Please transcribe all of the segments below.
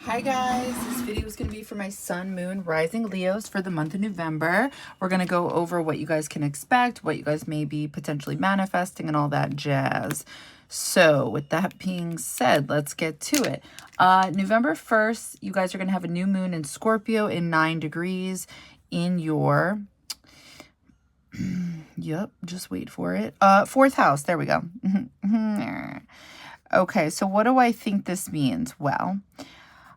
Hi guys, this video is going to be for my sun, moon, rising Leos for the month of November. We're going to go over what you guys can expect, what you guys may be potentially manifesting, and all that jazz. So with that being said, let's get to it. November 1st, you guys are going to have a new moon in Scorpio in 9 degrees in your... Yep, just wait for it. 4th house, there we go. Okay, so what do I think this means? Well...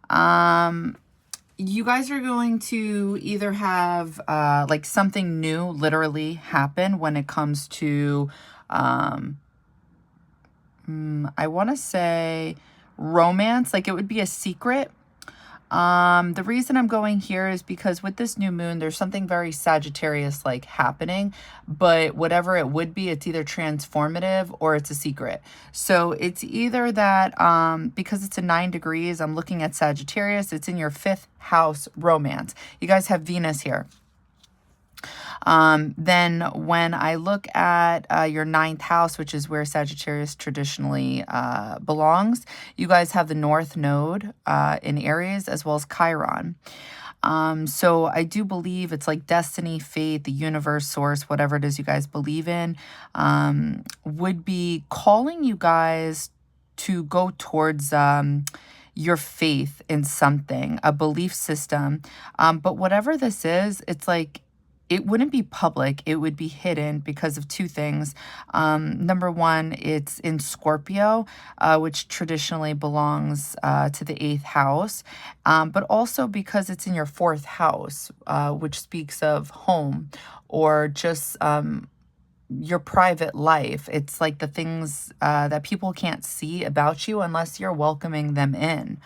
you guys are going to either have like something new literally happen when it comes to I want to say romance, like it would be a secret. The reason I'm going here is because with this new moon, there's something very Sagittarius like happening, but whatever it would be, it's either transformative or it's a secret. So it's either that, because it's a 9 degrees, I'm looking at Sagittarius, it's in your 5th house romance. You guys have Venus here. Then when I look at your 9th house, which is where Sagittarius traditionally belongs, you guys have the North Node in Aries as well as Chiron. So I do believe it's like destiny, fate, the universe, source, whatever it is you guys believe in, would be calling you guys to go towards your faith in something, a belief system. But whatever this is, it's like, it wouldn't be public, it would be hidden because of two things. Number one, it's in Scorpio, which traditionally belongs to the 8th house, but also because it's in your 4th house, which speaks of home or just your private life. It's like the things that people can't see about you unless you're welcoming them in.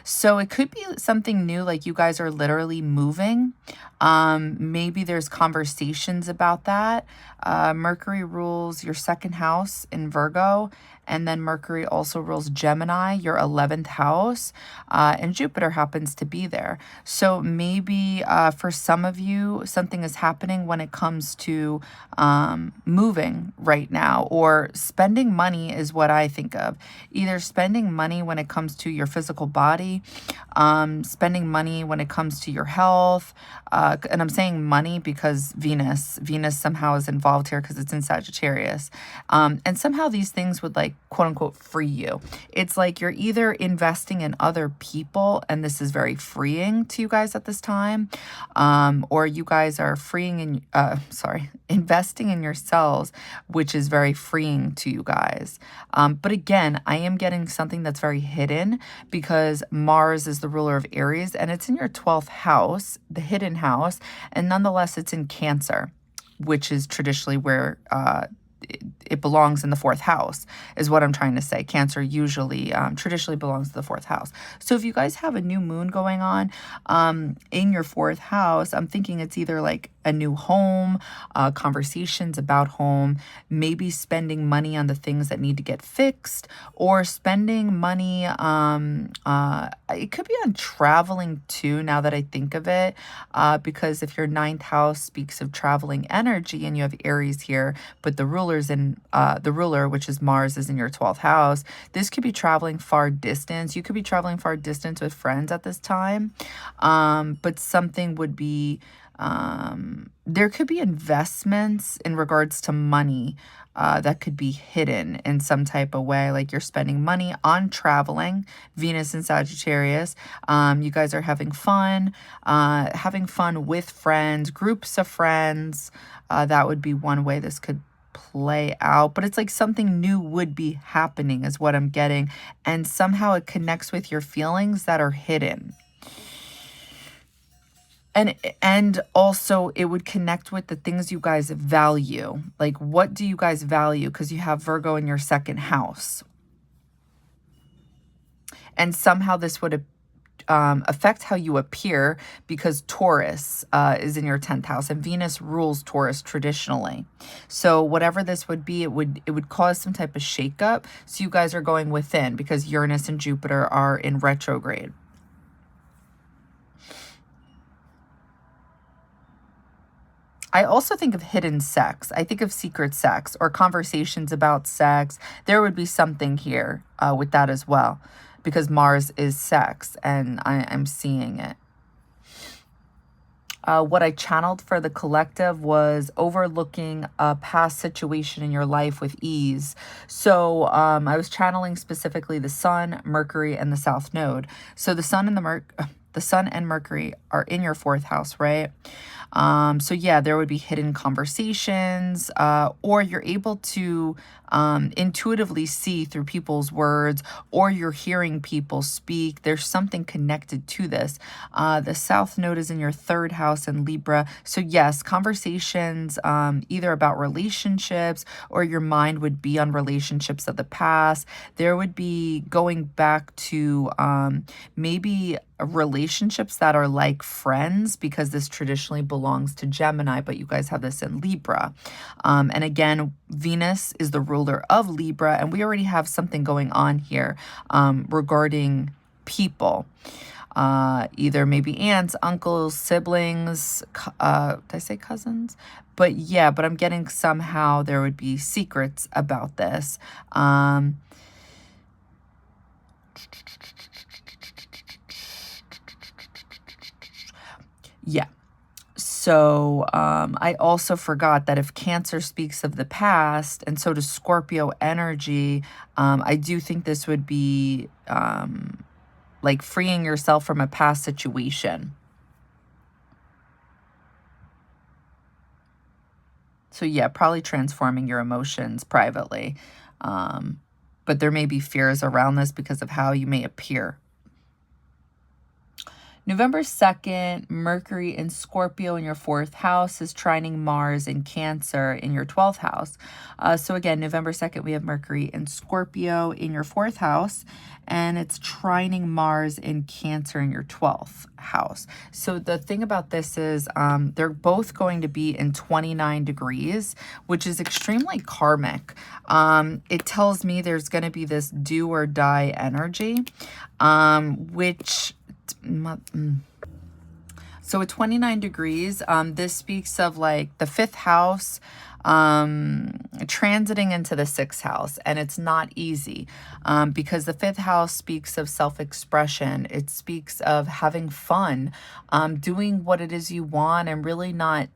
So it could be something new, like you guys are literally moving. Maybe there's conversations about that. Mercury rules your 2nd house in Virgo, and then Mercury also rules Gemini, your 11th house, and Jupiter happens to be there. So maybe for some of you, something is happening when it comes to moving right now, or spending money is what I think of. Either spending money when it comes to your physical body, spending money when it comes to your health, and I'm saying money because Venus somehow is involved here because it's in Sagittarius, and somehow these things would like quote unquote free you. It's like you're either investing in other people, and this is very freeing to you guys at this time, or you guys are investing in yourselves, which is very freeing to you guys. But again, I am getting something that's very hidden because Mars is the ruler of Aries, and it's in your 12th house, the hidden house, and nonetheless it's in Cancer, which is traditionally where it belongs in the 4th house, is what I'm trying to say. Cancer usually traditionally belongs to the 4th house. So if you guys have a new moon going on in your 4th house, I'm thinking it's either like a new home, conversations about home, maybe spending money on the things that need to get fixed, or spending money, it could be on traveling too, now that I think of it, because if your 9th house speaks of traveling energy and you have Aries here, but the ruler, which is Mars, is in your 12th house, this could be traveling far distance. You could be traveling far distance with friends at this time, but something would be, there could be investments in regards to money that could be hidden in some type of way, like you're spending money on traveling, Venus and Sagittarius. You guys are having fun with friends, groups of friends. That would be one way this could play out, but it's like something new would be happening is what I'm getting, and somehow it connects with your feelings that are hidden. And also it would connect with the things you guys value. Like, what do you guys value? Because you have Virgo in your 2nd house. And somehow this would affect how you appear because Taurus is in your 10th house, and Venus rules Taurus traditionally. So whatever this would be, it would cause some type of shakeup. So you guys are going within because Uranus and Jupiter are in retrograde. I also think of hidden sex. I think of secret sex or conversations about sex. There would be something here with that as well. because Mars is sex, and I'm seeing it. What I channeled for the collective was overlooking a past situation in your life with ease. So I was channeling specifically the Sun, Mercury, and the South Node. So the Sun and the Sun and Mercury are in your 4th house, right? So yeah, there would be hidden conversations, or you're able to intuitively see through people's words, or you're hearing people speak. There's something connected to this. The South Node is in your 3rd house in Libra. So yes, conversations either about relationships, or your mind would be on relationships of the past. There would be going back to maybe relationships that are like friends, because this traditionally belongs to Gemini, but you guys have this in Libra. And again, Venus is the ruler of Libra, and we already have something going on here regarding people. Either maybe aunts, uncles, siblings, did I say cousins? But yeah, but I'm getting somehow there would be secrets about this. Yeah. So I also forgot that if Cancer speaks of the past, and so does Scorpio energy, I do think this would be like freeing yourself from a past situation. So yeah, probably transforming your emotions privately. But there may be fears around this because of how you may appear. November 2nd, Mercury in Scorpio in your 4th house is trining Mars in Cancer in your 12th house. So again, November 2nd, we have Mercury in Scorpio in your 4th house, and it's trining Mars in Cancer in your 12th house. So the thing about this is they're both going to be in 29 degrees, which is extremely karmic. It tells me there's going to be this do or die energy, which... So at 29 degrees, this speaks of like the 5th house transiting into the 6th house, and it's not easy because the 5th house speaks of self-expression. It speaks of having fun, doing what it is you want, and really not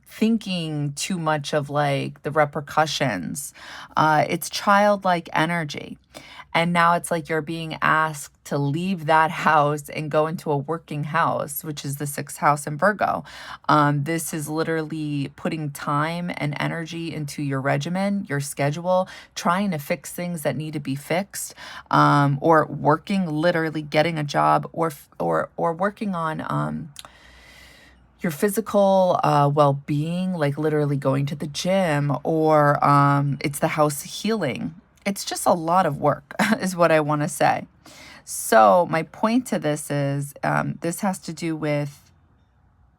thinking too much of like the repercussions. It's childlike energy. And now it's like you're being asked to leave that house and go into a working house, which is the 6th house in Virgo. This is literally putting time and energy into your regimen, your schedule, trying to fix things that need to be fixed, or working, literally getting a job, or working on your physical well-being, like literally going to the gym, or it's the house healing. It's just a lot of work is what I want to say. So my point to this is this has to do with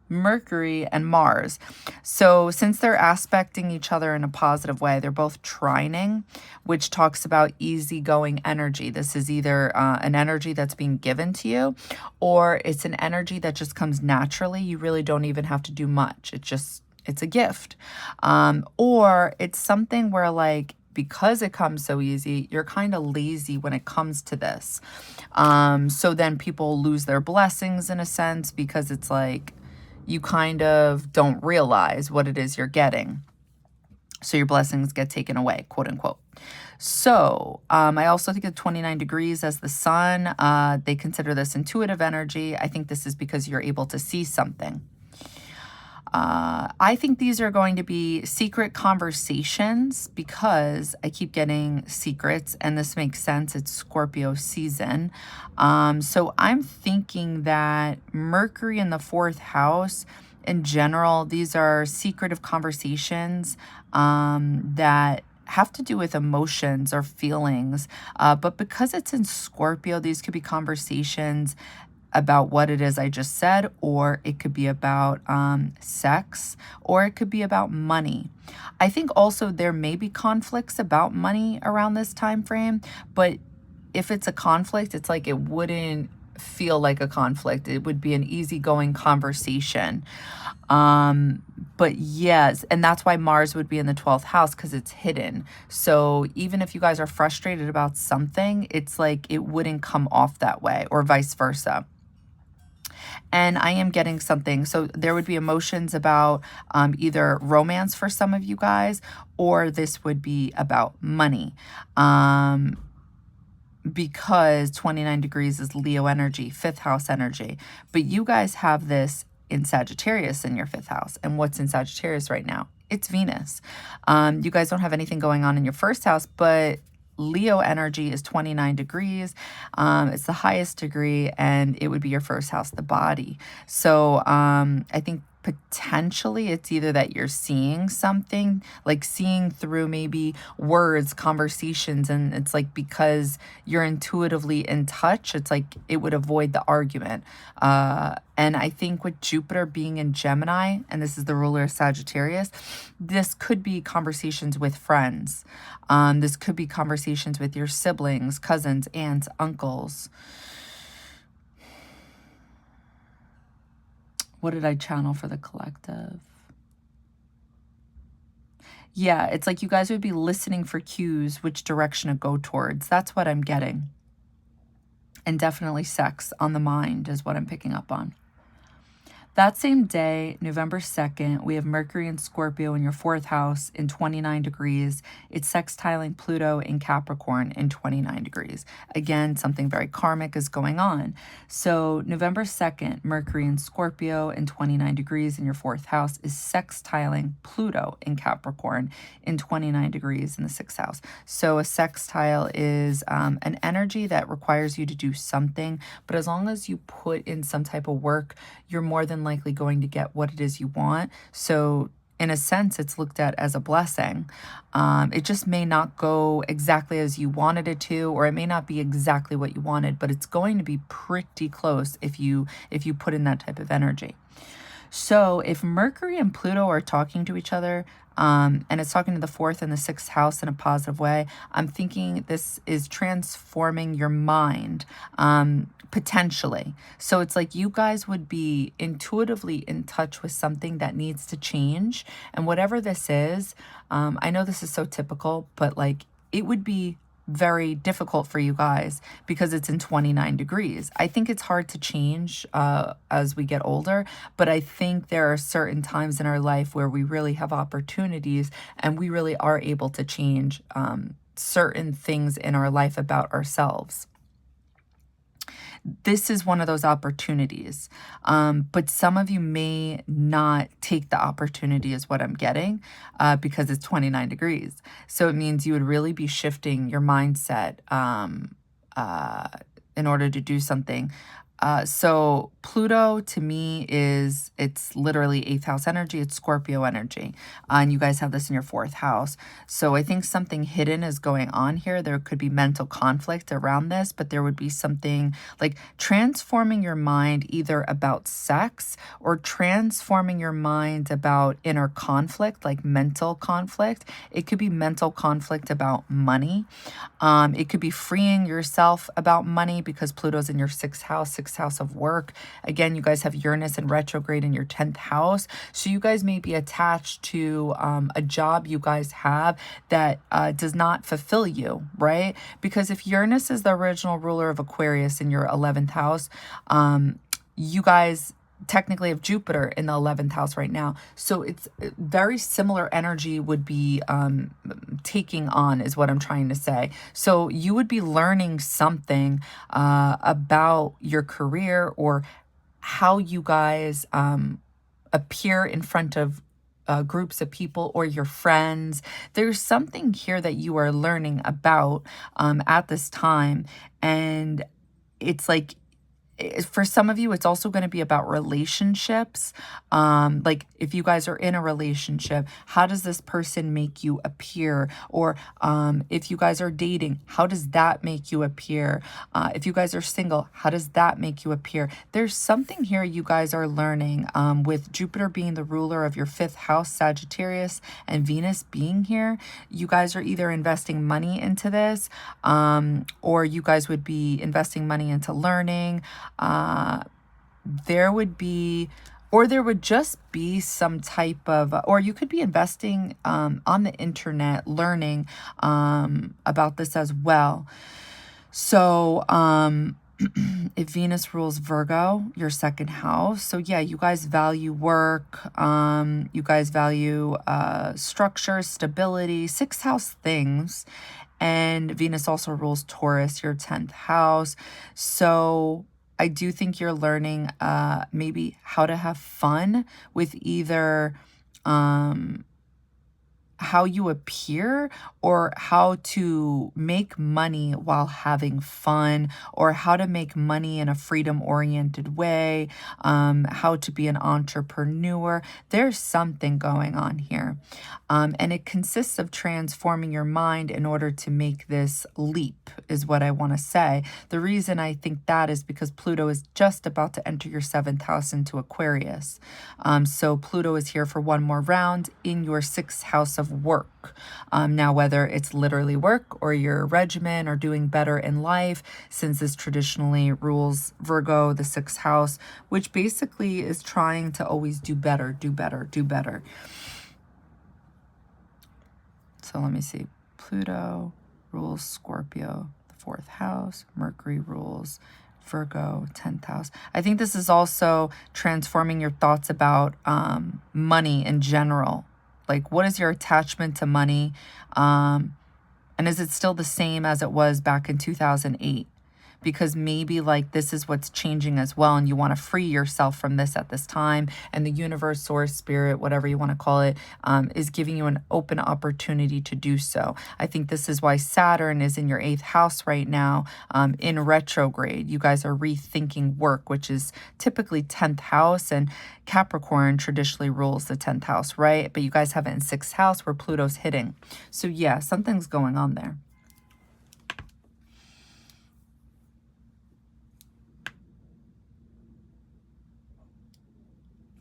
Mercury and Mars. So since they're aspecting each other in a positive way, they're both trining, which talks about easygoing energy. This is either an energy that's being given to you, or it's an energy that just comes naturally. You really don't even have to do much. It's a gift. Or it's something where like, because it comes so easy, you're kind of lazy when it comes to this. So then people lose their blessings in a sense, because it's like you kind of don't realize what it is you're getting. So your blessings get taken away, quote unquote. So I also think of 29 degrees as the sun. They consider this intuitive energy. I think this is because you're able to see something. I think these are going to be secret conversations, because I keep getting secrets, and this makes sense. It's Scorpio season. So I'm thinking that Mercury in the 4th house, in general, these are secretive conversations that have to do with emotions or feelings. But because it's in Scorpio, these could be conversations about what it is I just said, or it could be about sex, or it could be about money. I think also there may be conflicts about money around this time frame, but if it's a conflict, it's like it wouldn't feel like a conflict. It would be an easygoing conversation. But yes, and that's why Mars would be in the 12th house, because it's hidden. So even if you guys are frustrated about something, it's like it wouldn't come off that way, or vice versa. And I am getting something. So there would be emotions about either romance for some of you guys, or this would be about money. Because 29 degrees is Leo energy, 5th house energy. But you guys have this in Sagittarius in your 5th house. And what's in Sagittarius right now? It's Venus. You guys don't have anything going on in your 1st house, but Leo energy is 29 degrees. It's the highest degree, and it would be your 1st house, the body. So I think potentially it's either that you're seeing something, like seeing through maybe words, conversations, and it's like because you're intuitively in touch, it's like it would avoid the argument. And I think with Jupiter being in Gemini, and this is the ruler of Sagittarius, this could be conversations with friends. This could be conversations with your siblings, cousins, aunts, uncles. What did I channel for the collective? Yeah, it's like you guys would be listening for cues, which direction to go towards. That's what I'm getting. And definitely sex on the mind is what I'm picking up on. That same day, November 2nd, we have Mercury in Scorpio in your 4th house in 29 degrees. It's sextiling Pluto in Capricorn in 29 degrees. Again, something very karmic is going on. So November 2nd, Mercury in Scorpio in 29 degrees in your 4th house is sextiling Pluto in Capricorn in 29 degrees in the 6th house. So a sextile is an energy that requires you to do something, but as long as you put in some type of work, you're more than likely going to get what it is you want. So in a sense, it's looked at as a blessing. It just may not go exactly as you wanted it to, or it may not be exactly what you wanted, but it's going to be pretty close if you put in that type of energy. So if Mercury and Pluto are talking to each other, and it's talking to the 4th and the 6th house in a positive way, I'm thinking this is transforming your mind, potentially. So it's like you guys would be intuitively in touch with something that needs to change. And whatever this is, I know this is so typical, but like it would be very difficult for you guys because it's in 29 degrees. I think it's hard to change as we get older, but I think there are certain times in our life where we really have opportunities and we really are able to change certain things in our life about ourselves. This is one of those opportunities, but some of you may not take the opportunity is what I'm getting because it's 29 degrees. So it means you would really be shifting your mindset in order to do something. So Pluto to me it's literally 8th house energy. It's Scorpio energy. And you guys have this in your 4th house. So I think something hidden is going on here. There could be mental conflict around this, but there would be something like transforming your mind either about sex or transforming your mind about inner conflict, like mental conflict. It could be mental conflict about money. It could be freeing yourself about money because Pluto's in your 6th house of work. Again, you guys have Uranus in retrograde in your 10th house. So you guys may be attached to a job you guys have that does not fulfill you, right? Because if Uranus is the original ruler of Aquarius in your 11th house, you guys technically have Jupiter in the 11th house right now. So it's very similar energy would be taking on is what I'm trying to say. So you would be learning something about your career or how you guys appear in front of groups of people or your friends. There's something here that you are learning about at this time. And it's like, for some of you, it's also going to be about relationships. Like if you guys are in a relationship, how does this person make you appear? Or if you guys are dating, how does that make you appear? If you guys are single, how does that make you appear? There's something here you guys are learning with Jupiter being the ruler of your 5th house, Sagittarius, and Venus being here. You guys are either investing money into this or you guys would be investing money into learning. there would be, or there would just be some type of, or you could be investing on the internet, learning about this as well. So if Venus rules Virgo, your second house. So yeah, you guys value work. You guys value structure, stability, sixth house things. And Venus also rules Taurus, your 10th house. So I do think you're learning maybe how to have fun with either how you appear, or how to make money while having fun, or how to make money in a freedom-oriented way, how to be an entrepreneur. There's something going on here. And it consists of transforming your mind in order to make this leap, is what I want to say. The reason I think that is because Pluto is just about to enter your 7th house into Aquarius. So Pluto is here for one more round in your 6th house of work. Now, whether it's literally work or your regimen or doing better in life, since this traditionally rules Virgo, the 6th house, which basically is trying to always do better, do better, do better. So let me see. Pluto rules Scorpio, the 4th house. Mercury rules Virgo, 10th house. I think this is also transforming your thoughts about money in general. Like, what is your attachment to money? And is it still the same as it was back in 2008? Because maybe like this is what's changing as well, and you want to free yourself from this at this time, and the universe, source, spirit, whatever you want to call it, is giving you an open opportunity to do so. I think this is why Saturn is in your 8th house right now, in retrograde. You guys are rethinking work, which is typically 10th house, and Capricorn traditionally rules the 10th house, right? But you guys have it in 6th house where Pluto's hitting. So yeah, something's going on there.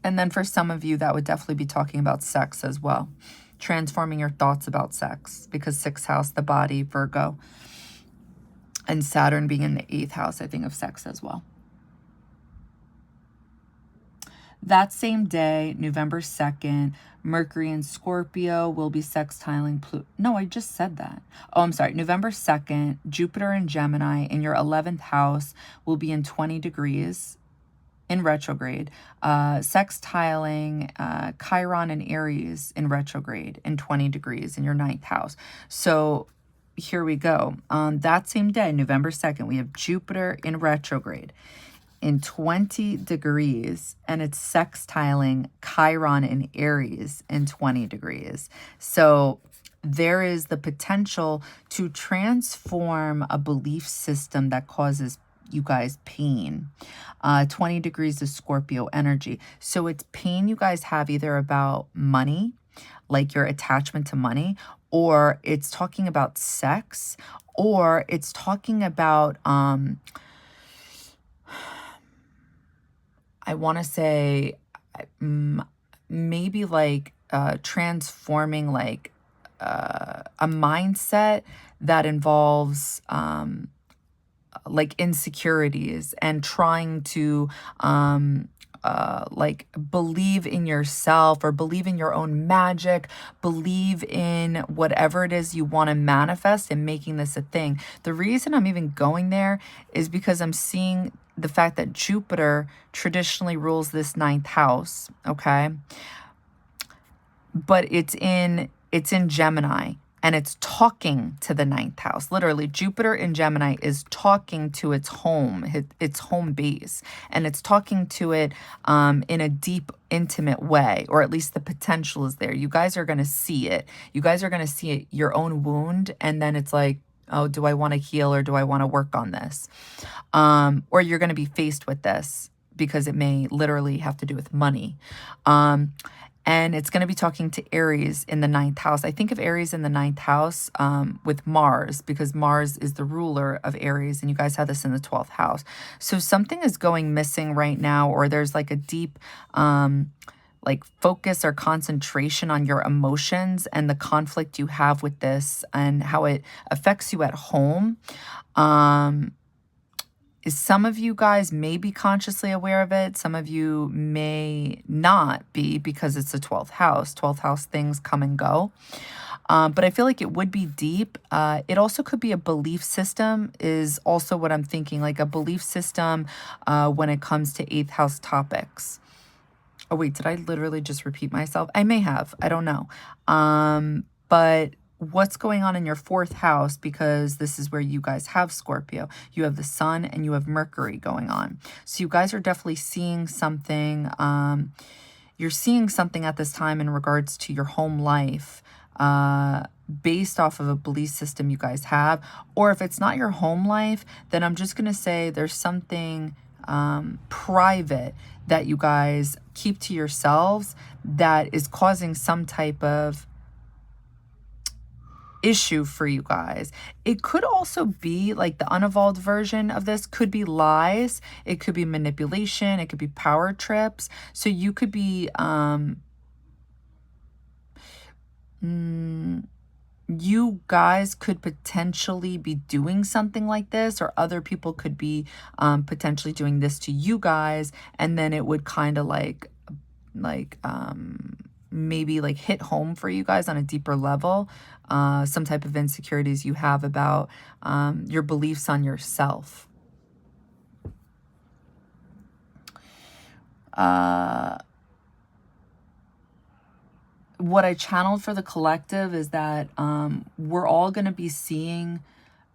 And then for some of you, that would definitely be talking about sex as well. Transforming your thoughts about sex, because 6th house, the body, Virgo, and Saturn being in the 8th house, I think of sex as well. That same day, November 2nd, Mercury and Scorpio will be sextiling Pluto. No, I just said that. Oh, I'm sorry. November 2nd, Jupiter and Gemini in your 11th house will be in 20 degrees in retrograde, sextiling Chiron and Aries in retrograde in 20 degrees in your 9th house. So here we go. On that same day, November 2nd, we have Jupiter in retrograde in 20 degrees, and it's sextiling Chiron and Aries in 20 degrees. So there is the potential to transform a belief system that causes you guys pain. 20 degrees is Scorpio energy. So it's pain you guys have either about money, like your attachment to money, or it's talking about sex, or it's talking about, I want to say maybe like transforming like a mindset that involves like insecurities, and trying to like believe in yourself, or believe in your own magic, believe in whatever it is you want to manifest, and making this a thing. The reason I'm even going there is because I'm seeing the fact that Jupiter traditionally rules this 9th house, okay? But it's in Gemini, and it's talking to the 9th house. Literally, Jupiter in Gemini is talking to its home base. And it's talking to it in a deep, intimate way, or at least the potential is there. You guys are going to see it. You guys are going to see it, your own wound. And then it's like, oh, do I want to heal, or do I want to work on this? Or you're going to be faced with this because it may literally have to do with money. And it's going to be talking to Aries in the 9th house. I think of Aries in the 9th house with Mars, because Mars is the ruler of Aries, and you guys have this in the 12th house. So something is going missing right now, or there's like a deep like focus or concentration on your emotions and the conflict you have with this, and how it affects you at home. Some of you guys may be consciously aware of it. Some of you may not be, because it's the 12th house. 12th house things come and go. But I feel like it would be deep. It also could be a belief system is also what I'm thinking, like a belief system when it comes to 8th house topics. Oh, wait, did I literally just repeat myself? I may have. I don't know. But what's going on in your 4th house, because this is where you guys have Scorpio. You have the sun and you have Mercury going on. So you guys are definitely seeing something. You're seeing something at this time in regards to your home life, based off of a belief system you guys have. Or if it's not your home life, then I'm just going to say there's something private that you guys keep to yourselves that is causing some type of issue for you guys. It could also be like the unevolved version of this could be lies. It could be manipulation. It could be power trips. So you could be, you guys could potentially be doing something like this, or other people could be potentially doing this to you guys, and then it would kind of like maybe like hit home for you guys on a deeper level, some type of insecurities you have about your beliefs on yourself. What I channeled for the collective is that we're all going to be seeing,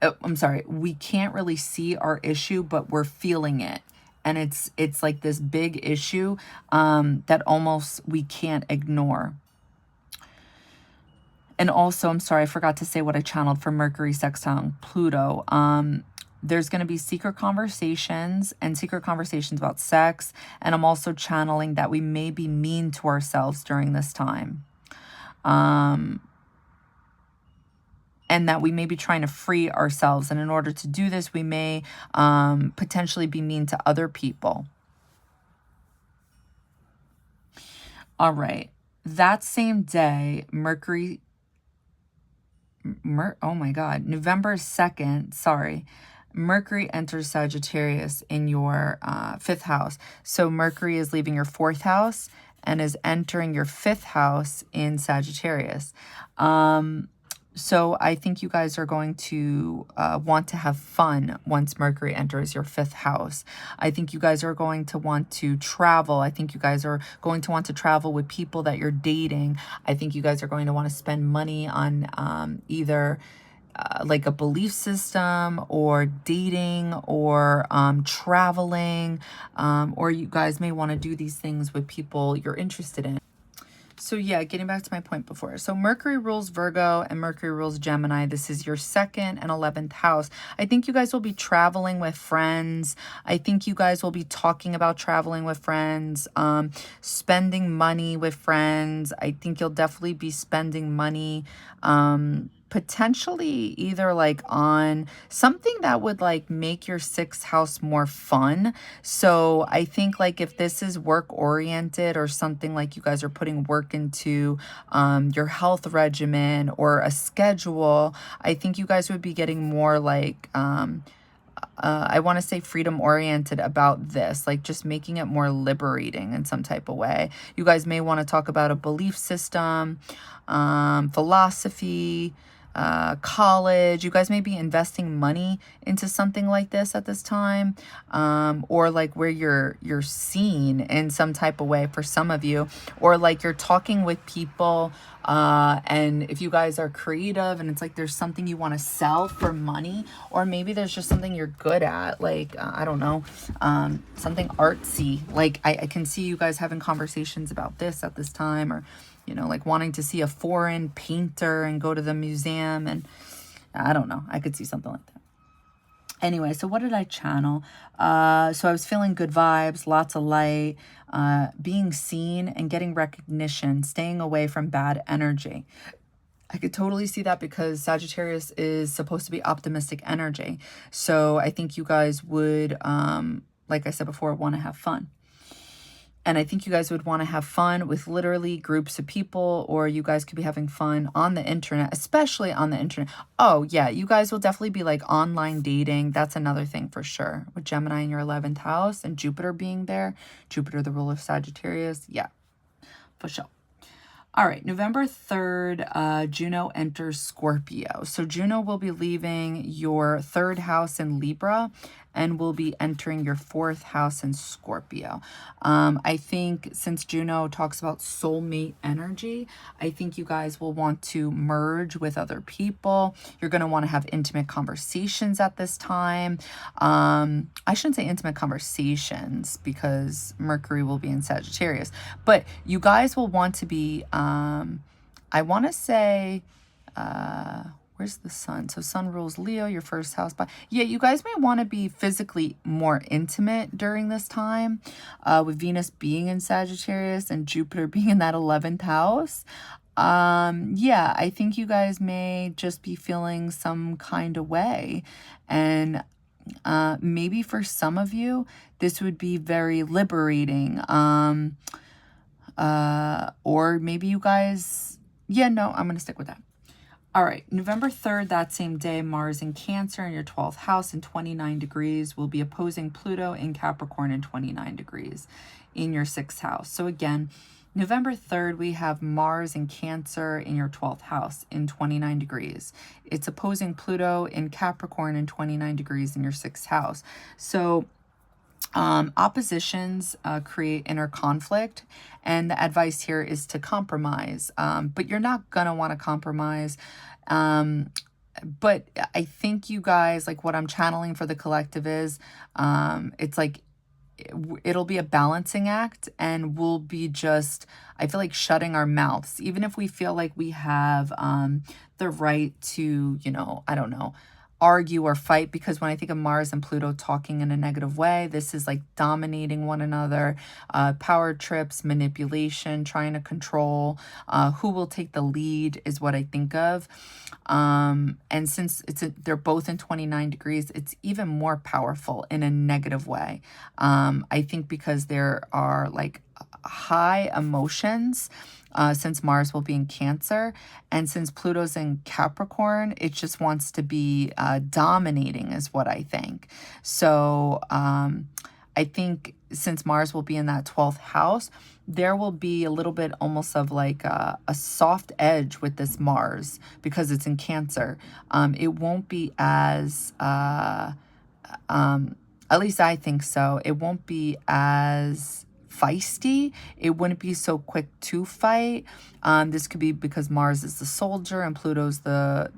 I'm sorry, we can't really see our issue, but we're feeling it. And it's like this big issue that almost we can't ignore. And also, I'm sorry, I forgot to say what I channeled for Mercury sextile Pluto. There's going to be secret conversations about sex. And I'm also channeling that we may be mean to ourselves during this time. And that we may be trying to free ourselves. And in order to do this, we may potentially be mean to other people. All right. That same day, Mercury... oh my God, November 2nd, sorry. Mercury enters Sagittarius in your 5th house. So Mercury is leaving your 4th house and is entering your 5th house in Sagittarius. So I think you guys are going to want to have fun once Mercury enters your 5th house. I think you guys are going to want to travel. I think you guys are going to want to travel with people that you're dating. I think you guys are going to want to spend money on either like a belief system or dating or traveling, or you guys may want to do these things with people you're interested in. So yeah, getting back to my point before. So Mercury rules Virgo and Mercury rules Gemini. This is your 2nd and 11th house. I think you guys will be traveling with friends. I think you guys will be talking about traveling with friends, spending money with friends. I think you'll definitely be spending money, potentially either like on something that would like make your 6th house more fun. So I think like if this is work oriented or something like you guys are putting work into your health regimen or a schedule, I think you guys would be getting more like I want to say freedom oriented about this, like just making it more liberating in some type of way. You guys may want to talk about a belief system, philosophy, college. You guys may be investing money into something like this at this time, or like where you're seen in some type of way for some of you, or like you're talking with people, and if you guys are creative and it's like there's something you want to sell for money, or maybe there's just something you're good at, like I don't know, something artsy. Like I can see you guys having conversations about this at this time, or you know, like wanting to see a foreign painter and go to the museum, and I don't know, I could see something like that. Anyway, so what did I channel? So I was feeling good vibes, lots of light, being seen and getting recognition, staying away from bad energy. I could totally see that because Sagittarius is supposed to be optimistic energy. So I think you guys would, like I said before, want to have fun. And I think you guys would want to have fun with literally groups of people, or you guys could be having fun on the internet, especially on the internet. Oh, yeah, you guys will definitely be like online dating. That's another thing for sure. With Gemini in your 11th house and Jupiter being there. Jupiter, the ruler of Sagittarius. Yeah, for sure. All right, November 3rd, Juno enters Scorpio. So Juno will be leaving your 3rd house in Libra and will be entering your 4th house in Scorpio. I think since Juno talks about soulmate energy, I think you guys will want to merge with other people. You're going to want to have intimate conversations at this time. I shouldn't say intimate conversations because Mercury will be in Sagittarius, but you guys will want to be, I want to say, where's the sun? So sun rules Leo, your 1st house. But yeah, you guys may want to be physically more intimate during this time, with Venus being in Sagittarius and Jupiter being in that 11th house. Yeah, I think you guys may just be feeling some kind of way. And maybe for some of you, this would be very liberating. Or maybe you guys, yeah, no, I'm going to stick with that. All right, November 3rd, that same day, Mars in Cancer in your 12th house in 29 degrees will be opposing Pluto in Capricorn in 29 degrees in your 6th house. So again, November 3rd, we have Mars in Cancer in your 12th house in 29 degrees. It's opposing Pluto in Capricorn in 29 degrees in your 6th house. So oppositions create inner conflict, and the advice here is to compromise, but you're not gonna want to compromise. But I think you guys, like what I'm channeling for the collective is, it's like it'll be a balancing act, and we'll be just, I feel like, shutting our mouths, even if we feel like we have the right to, you know, I don't know, argue or fight, because when I think of Mars and Pluto talking in a negative way, this is like dominating one another, power trips, manipulation, trying to control, who will take the lead is what I think of. And since they're both in 29 degrees, it's even more powerful in a negative way. I think because there are like high emotions, since Mars will be in Cancer, and since Pluto's in Capricorn, it just wants to be dominating is what I think. So I think since Mars will be in that 12th house, there will be a little bit almost of like a soft edge with this Mars because it's in Cancer. It won't be as, at least I think so, it won't be as feisty. It wouldn't be so quick to fight. This could be because Mars is the soldier and Pluto's the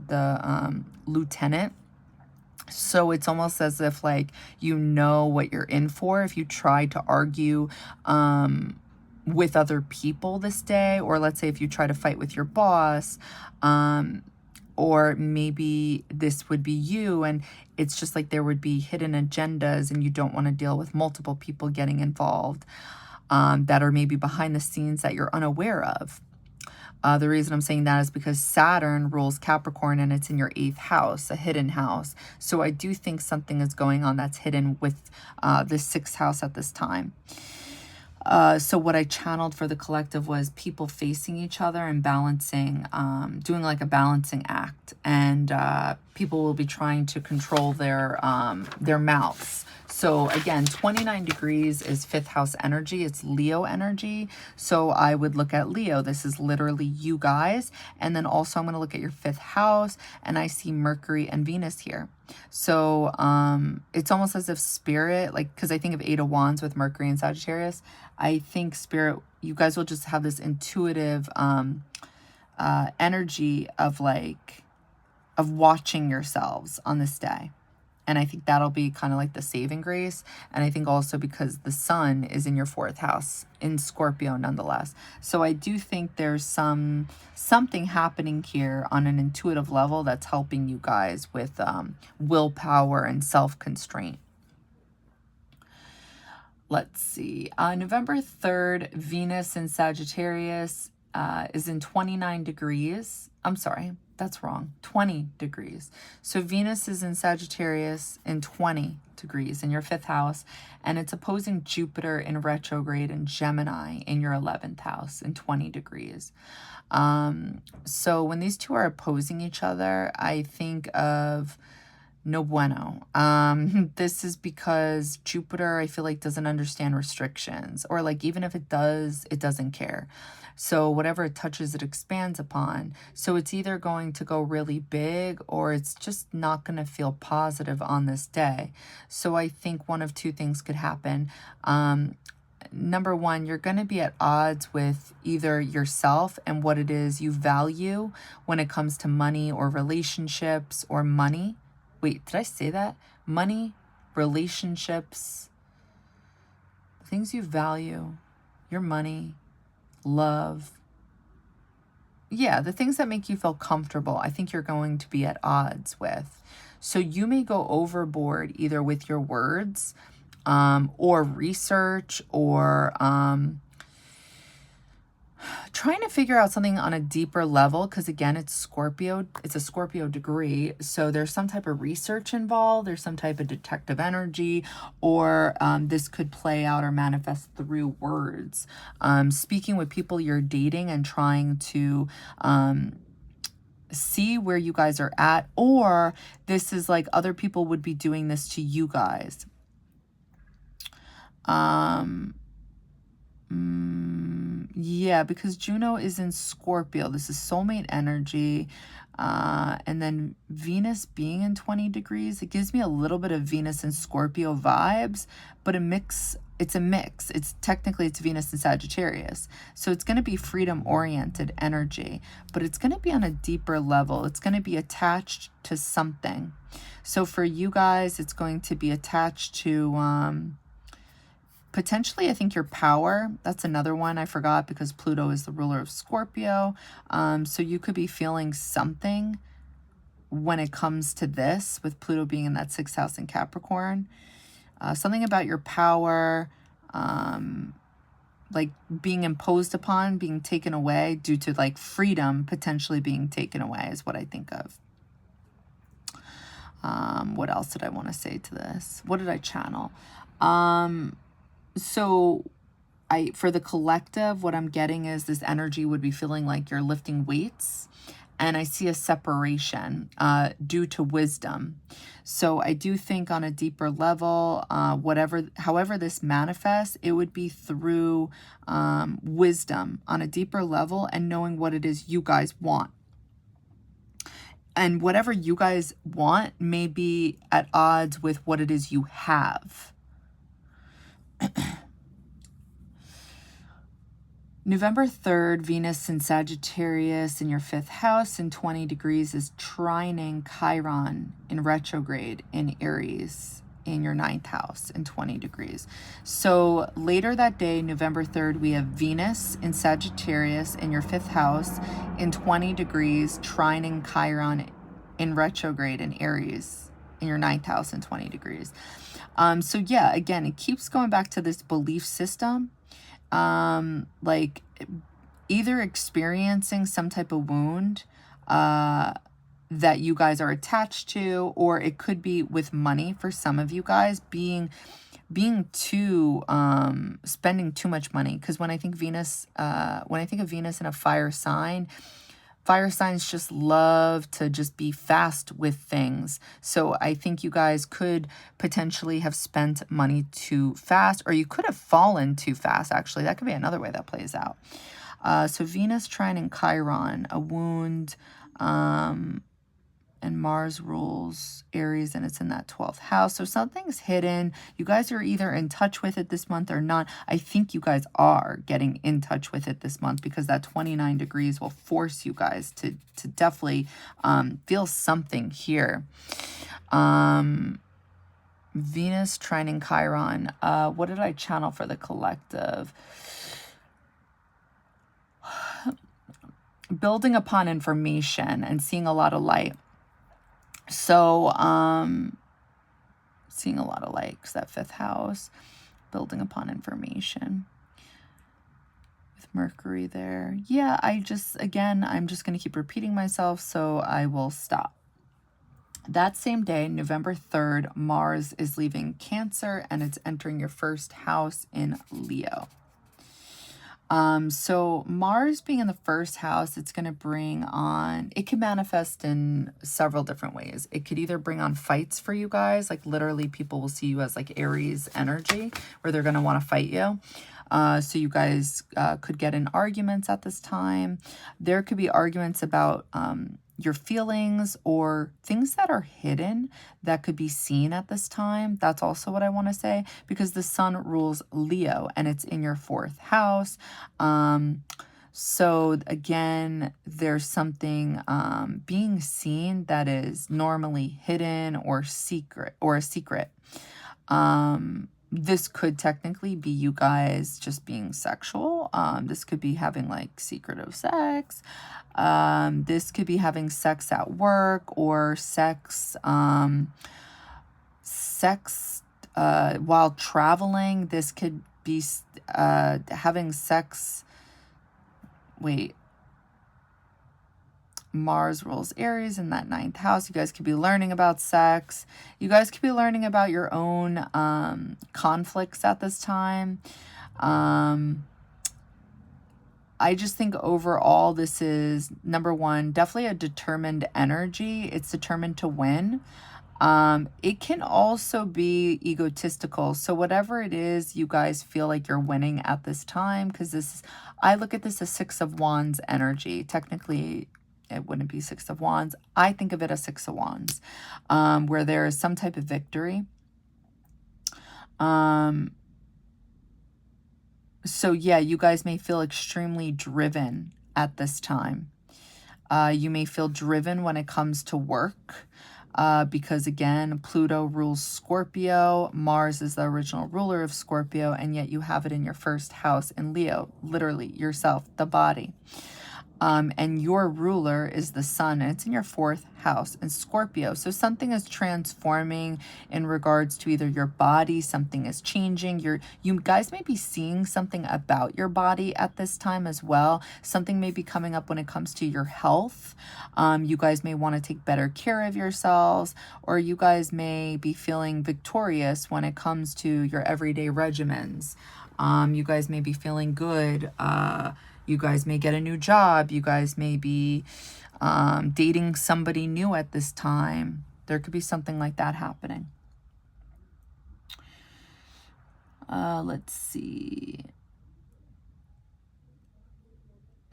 lieutenant. So it's almost as if like you know what you're in for if you try to argue with other people this day, or let's say if you try to fight with your boss, or maybe this would be you, and it's just like there would be hidden agendas and you don't want to deal with multiple people getting involved that are maybe behind the scenes that you're unaware of. The reason I'm saying that is because Saturn rules Capricorn and it's in your 8th house, a hidden house. So I do think something is going on that's hidden with the 6th house at this time. So what I channeled for the collective was people facing each other and balancing, doing like a balancing act, and people will be trying to control their mouths. So again, 29 degrees is 5th house energy. It's Leo energy. So I would look at Leo. This is literally you guys. And then also I'm going to look at your 5th house, and I see Mercury and Venus here. So it's almost as if spirit, like, because I think of 8 of Wands with Mercury and Sagittarius, I think spirit, you guys will just have this intuitive energy of like, of watching yourselves on this day. And I think that'll be kind of like the saving grace. And I think also because the sun is in your 4th house in Scorpio nonetheless. So I do think there's something happening here on an intuitive level that's helping you guys with willpower and self-constraint. Let's see. November 3rd, Venus in Sagittarius is in 29 degrees. I'm sorry, that's wrong. 20 degrees. So Venus is in Sagittarius in 20 degrees in your 5th house, and it's opposing Jupiter in retrograde in Gemini in your 11th house in 20 degrees. So when these two are opposing each other, I think of no bueno. This is because Jupiter, I feel like, doesn't understand restrictions, or like even if it does, it doesn't care. So whatever it touches, it expands upon. So it's either going to go really big or it's just not going to feel positive on this day. So I think one of two things could happen. Number one, you're going to be at odds with either yourself and what it is you value when it comes to money or relationships or money. Wait, did I say that? Money, relationships, things you value, your money, love. Yeah, the things that make you feel comfortable, I think you're going to be at odds with. So you may go overboard either with your words or research or trying to figure out something on a deeper level, because again, it's Scorpio, it's a Scorpio degree, so there's some type of research involved, there's some type of detective energy, or this could play out or manifest through words. Speaking with people you're dating and trying to see where you guys are at, or this is like other people would be doing this to you guys. Yeah, because Juno is in Scorpio. This is soulmate energy. And then Venus being in 20 degrees, it gives me a little bit of Venus and Scorpio vibes, but it's a mix. It's technically Venus and Sagittarius. So it's going to be freedom-oriented energy, but it's going to be on a deeper level. It's going to be attached to something. So for you guys, it's going to be attached to potentially, I think, your power. That's another one I forgot because Pluto is the ruler of Scorpio. So you could be feeling something when it comes to this, with Pluto being in that 6th house in Capricorn. Something about your power, like being imposed upon, being taken away due to like freedom potentially being taken away is what I think of. What else did I want to say to this? What did I channel? So for the collective, what I'm getting is this energy would be feeling like you're lifting weights, and I see a separation due to wisdom. So I do think on a deeper level, however this manifests, it would be through wisdom on a deeper level and knowing what it is you guys want. And whatever you guys want may be at odds with what it is you have. November 3rd, Venus in Sagittarius in your 5th house in 20 degrees is trining Chiron in retrograde in Aries in your 9th house in 20 degrees. So later that day, November 3rd, we have Venus in Sagittarius in your 5th house in 20 degrees, trining Chiron in retrograde in Aries in your 9th house in 20 degrees. So yeah, again, it keeps going back to this belief system. Like either experiencing some type of wound that you guys are attached to, or it could be with money for some of you guys being too spending too much money. Because when I think Venus, when I think of Venus in a fire signs just love to just be fast with things. So I think you guys could potentially have spent money too fast, or you could have fallen too fast, actually. That could be another way that plays out. So Venus trining Chiron, a wound, and Mars rules Aries, and it's in that 12th house. So something's hidden. You guys are either in touch with it this month or not. I think you guys are getting in touch with it this month, because that 29 degrees will force you guys to definitely feel something here. Venus trining Chiron. What did I channel for the collective? Building upon information and seeing a lot of light. So, seeing a lot of light, because that 5th house, building upon information. Mercury there. Yeah, again, I'm just going to keep repeating myself, so I will stop. That same day, November 3rd, Mars is leaving Cancer and it's entering your first house in Leo. So Mars being in the first house, it's going to bring on, it can manifest in several different ways. It could either bring on fights for you guys, like literally people will see you as like Aries energy, where they're going to want to fight you. So you guys could get in arguments at this time. There could be arguments about your feelings or things that are hidden that could be seen at this time. That's also what I want to say, because the sun rules Leo and it's in your 4th house. So again, there's something being seen that is normally hidden or secret, or a secret. This could technically be you guys just being sexual. This could be having like secretive sex. This could be having sex at work, or sex while traveling. This could be having sex. Wait. Mars rules Aries in that 9th house. You guys could be learning about sex. You guys could be learning about your own conflicts at this time. I just think overall this is, number one, definitely a determined energy. It's determined to win. It can also be egotistical. So whatever it is, you guys feel like you're winning at this time, because I look at this as 6 of Wands energy. Technically, it wouldn't be 6 of Wands. I think of it as 6 of Wands, where there is some type of victory. So yeah, you guys may feel extremely driven at this time. You may feel driven when it comes to work, because again, Pluto rules Scorpio. Mars is the original ruler of Scorpio, and yet you have it in your 1st house in Leo, literally yourself, the body. And your ruler is the sun, and it's in your 4th house in Scorpio. So something is transforming in regards to either your body, something is changing. You guys may be seeing something about your body at this time as well. Something may be coming up when it comes to your health. You guys may want to take better care of yourselves, or you guys may be feeling victorious when it comes to your everyday regimens. You guys may be feeling good. You guys may get a new job. You guys may be dating somebody new at this time. There could be something like that happening. Let's see.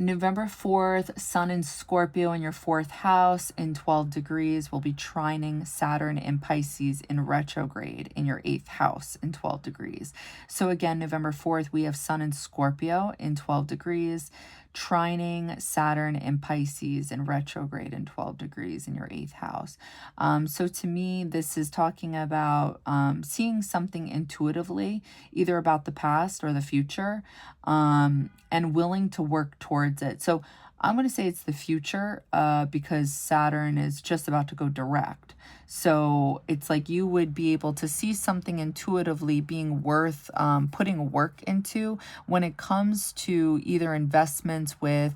November 4th, Sun in Scorpio in your 4th house in 12 degrees will be trining Saturn in Pisces in retrograde in your 8th house in 12 degrees. So again, November 4th, we have Sun in Scorpio in 12 degrees, trining Saturn in Pisces in retrograde in 12 degrees in your 8th house. So to me, this is talking about seeing something intuitively, either about the past or the future, and willing to work towards it. So I'm going to say it's the future because Saturn is just about to go direct. So it's like you would be able to see something intuitively being worth putting work into when it comes to either investments with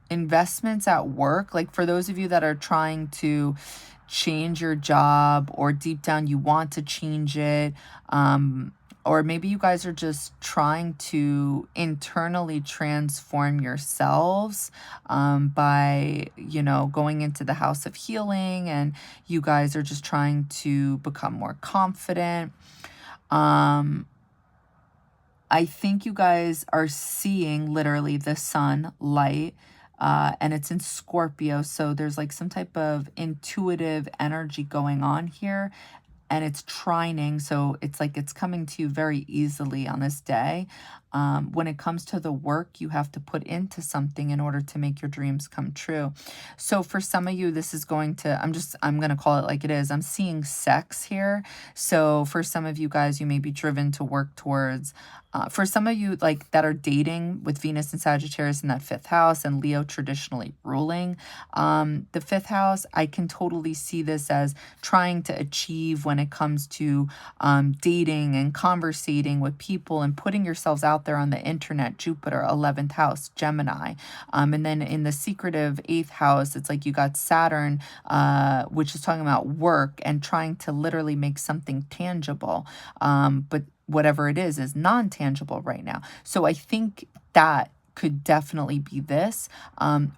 investments at work. Like for those of you that are trying to change your job, or deep down you want to change it, or maybe you guys are just trying to internally transform yourselves by, going into the house of healing, and you guys are just trying to become more confident. I think you guys are seeing literally the sun light, and it's in Scorpio. So there's like some type of intuitive energy going on here, and it's trining. So it's like it's coming to you very easily on this day. When it comes to the work you have to put into something in order to make your dreams come true. So for some of you, this is going to, I'm going to call it like it is. I'm seeing sex here. So for some of you guys, you may be driven to work towards For some of you like that are dating with Venus and Sagittarius in that 5th house and Leo traditionally ruling the 5th house, I can totally see this as trying to achieve when it comes to dating and conversating with people and putting yourselves out there on the internet. Jupiter, 11th house, Gemini. And then in the secretive 8th house, it's like you got Saturn, which is talking about work and trying to literally make something tangible. But whatever it is non-tangible right now. So I think that could definitely be this.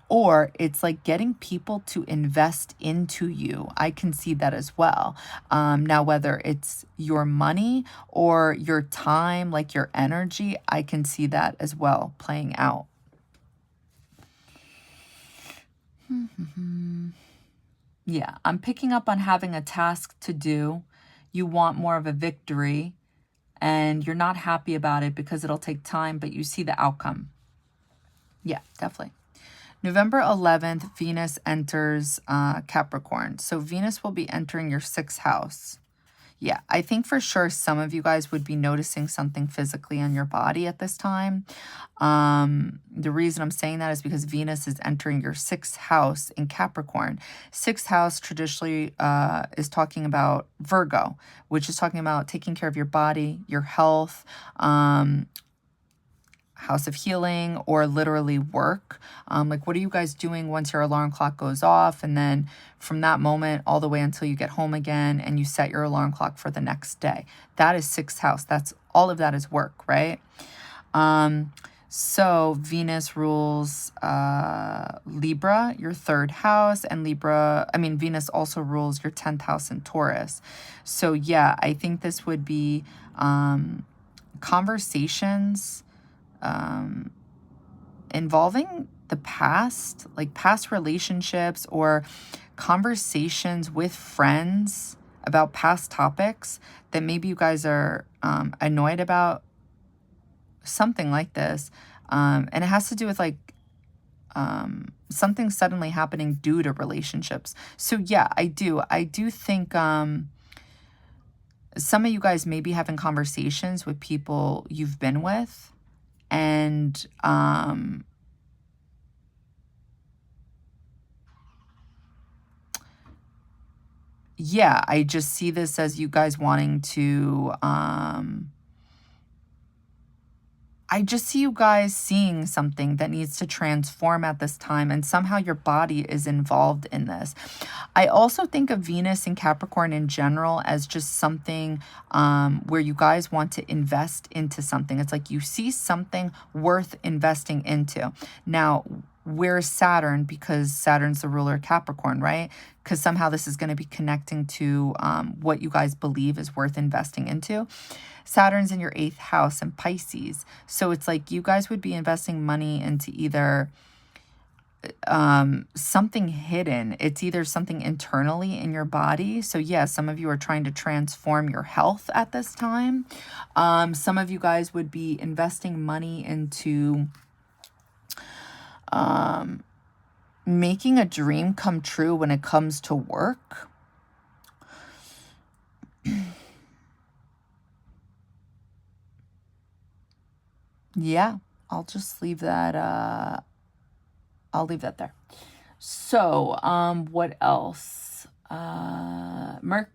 Or it's like getting people to invest into you. I can see that as well. Now, whether it's your money or your time, like your energy, I can see that as well playing out. Yeah, I'm picking up on having a task to do. You want more of a victory. And you're not happy about it because it'll take time, but you see the outcome. Yeah, definitely. November 11th, Venus enters Capricorn. So Venus will be entering your 6th house. Yeah, I think for sure some of you guys would be noticing something physically on your body at this time. The reason I'm saying that is because Venus is entering your 6th house in Capricorn. 6th house traditionally is talking about Virgo, which is talking about taking care of your body, your health, house of healing, or literally work. Like, what are you guys doing once your alarm clock goes off? And then from that moment all the way until you get home again and you set your alarm clock for the next day. That is 6th house. That's all of that is work, right? So Venus rules Libra, your 3rd house, and Venus also rules your 10th house in Taurus. So yeah, I think this would be conversations involving the past, like past relationships or conversations with friends about past topics that maybe you guys are annoyed about, something like this. And it has to do with like something suddenly happening due to relationships. So yeah, I do think some of you guys may be having conversations with people you've been with. And yeah, I just see this as you guys wanting to I just see you guys seeing something that needs to transform at this time, and somehow your body is involved in this. I also think of Venus and Capricorn in general as just something where you guys want to invest into something. It's like you see something worth investing into. Now, where's Saturn? Because Saturn's the ruler of Capricorn, right? Because somehow this is going to be connecting to what you guys believe is worth investing into. Saturn's in your 8th house in Pisces. So it's like you guys would be investing money into either something hidden. It's either something internally in your body. So yeah, some of you are trying to transform your health at this time. Some of you guys would be investing money into making a dream come true when it comes to work. Yeah, I'll just leave that, I'll leave that there. So, what else? November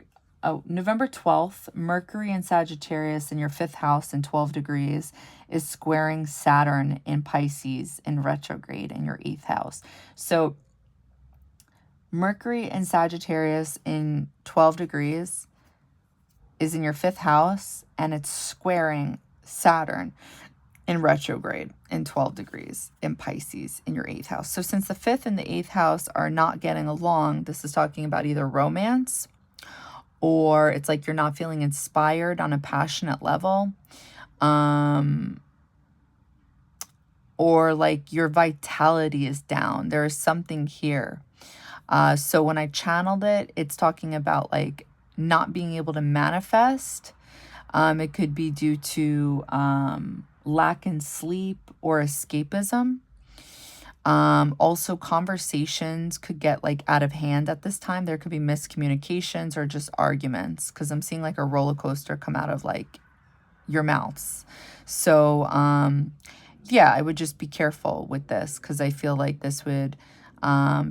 12th, Mercury in Sagittarius in your 5th house in 12 degrees is squaring Saturn in Pisces in retrograde in your 8th house. So, Mercury in Sagittarius in 12 degrees is in your 5th house, and it's squaring Saturn in retrograde in 12 degrees in Pisces in your 8th house. So since the 5th and the 8th house are not getting along, this is talking about either romance, or it's like you're not feeling inspired on a passionate level, or like your vitality is down. There is something here. So when I channeled it, it's talking about like not being able to manifest. It could be due to lack in sleep or escapism. Also, conversations could get like out of hand at this time. There could be miscommunications or just arguments, because I'm seeing like a roller coaster come out of like your mouths. So, yeah, I would just be careful with this, because I feel like this would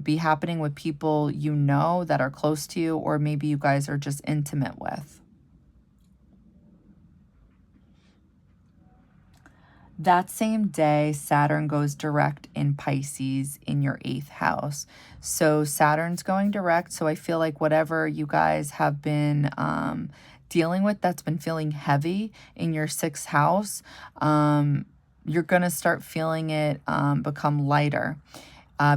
be happening with people you know that are close to you, or maybe you guys are just intimate with. That same day, Saturn goes direct in Pisces in your 8th house. So Saturn's going direct. So I feel like whatever you guys have been dealing with that's been feeling heavy in your 6th house, you're going to start feeling it become lighter.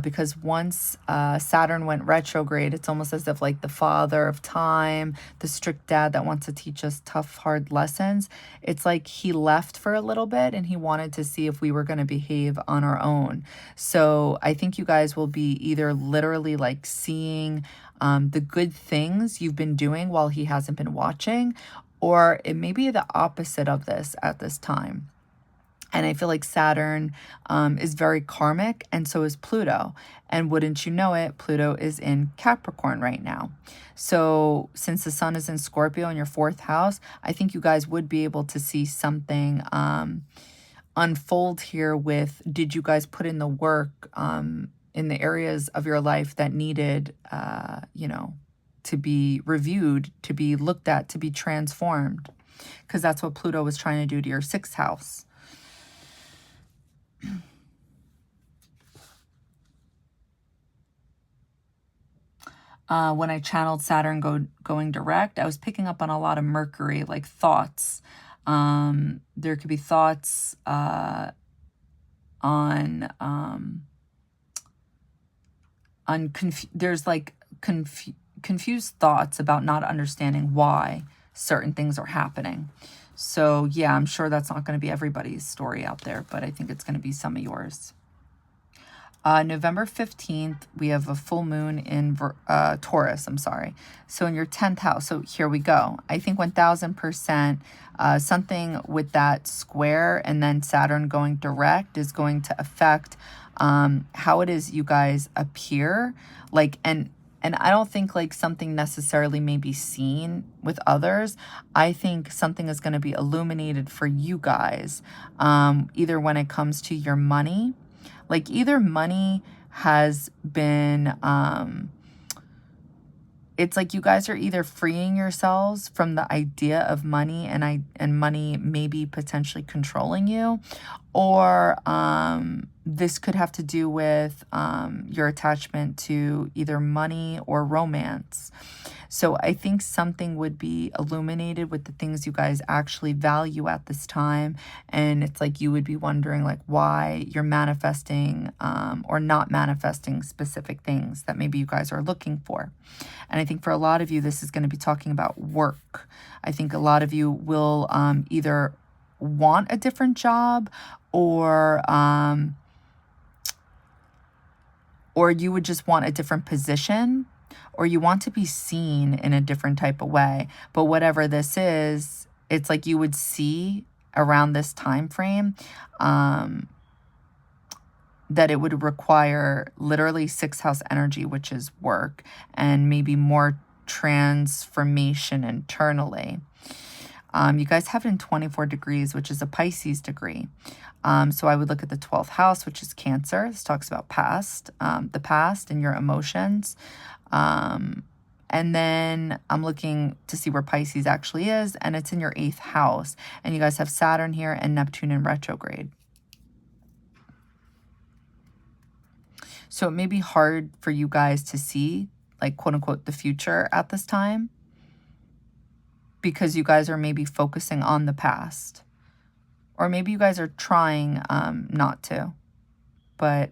Because once Saturn went retrograde, it's almost as if like the father of time, the strict dad that wants to teach us tough, hard lessons, it's like he left for a little bit and he wanted to see if we were going to behave on our own. So I think you guys will be either literally like seeing the good things you've been doing while he hasn't been watching, or it may be the opposite of this at this time. And I feel like Saturn is very karmic, and so is Pluto. And wouldn't you know it, Pluto is in Capricorn right now. So since the sun is in Scorpio in your 4th house, I think you guys would be able to see something unfold here with, did you guys put in the work in the areas of your life that needed, you know, to be reviewed, to be looked at, to be transformed? Because that's what Pluto was trying to do to your 6th house. When I channeled Saturn going direct, I was picking up on a lot of Mercury, like thoughts. There could be thoughts there's like confused thoughts about not understanding why certain things are happening. So yeah, I'm sure that's not going to be everybody's story out there, but I think it's going to be some of yours. November 15th, we have a full moon in Taurus, I'm sorry. So in your 10th house, so here we go. I think 1000% something with that square and then Saturn going direct is going to affect how it is you guys appear. Like, and I don't think like something necessarily may be seen with others. I think something is going to be illuminated for you guys, either when it comes to your money. Like either money has been, it's like you guys are either freeing yourselves from the idea of money and money maybe potentially controlling you, or this could have to do with your attachment to either money or romance. So I think something would be illuminated with the things you guys actually value at this time. And it's like you would be wondering like why you're manifesting or not manifesting specific things that maybe you guys are looking for. And I think for a lot of you, this is going to be talking about work. I think a lot of you will either want a different job, or you would just want a different position, or you want to be seen in a different type of way. But whatever this is, it's like you would see around this time frame that it would require literally 6th house energy, which is work, and maybe more transformation internally. You guys have it in 24 degrees, which is a Pisces degree. So I would look at the 12th house, which is Cancer. This talks about the past and your emotions. And then I'm looking to see where Pisces actually is, and it's in your 8th house. And you guys have Saturn here and Neptune in retrograde. So it may be hard for you guys to see, like, quote unquote, the future at this time, because you guys are maybe focusing on the past. Or maybe you guys are trying not to. But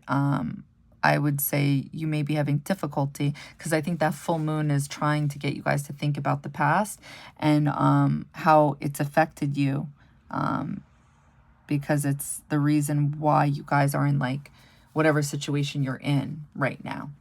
I would say you may be having difficulty, because I think that full moon is trying to get you guys to think about the past and how it's affected you, because it's the reason why you guys are in like whatever situation you're in right now.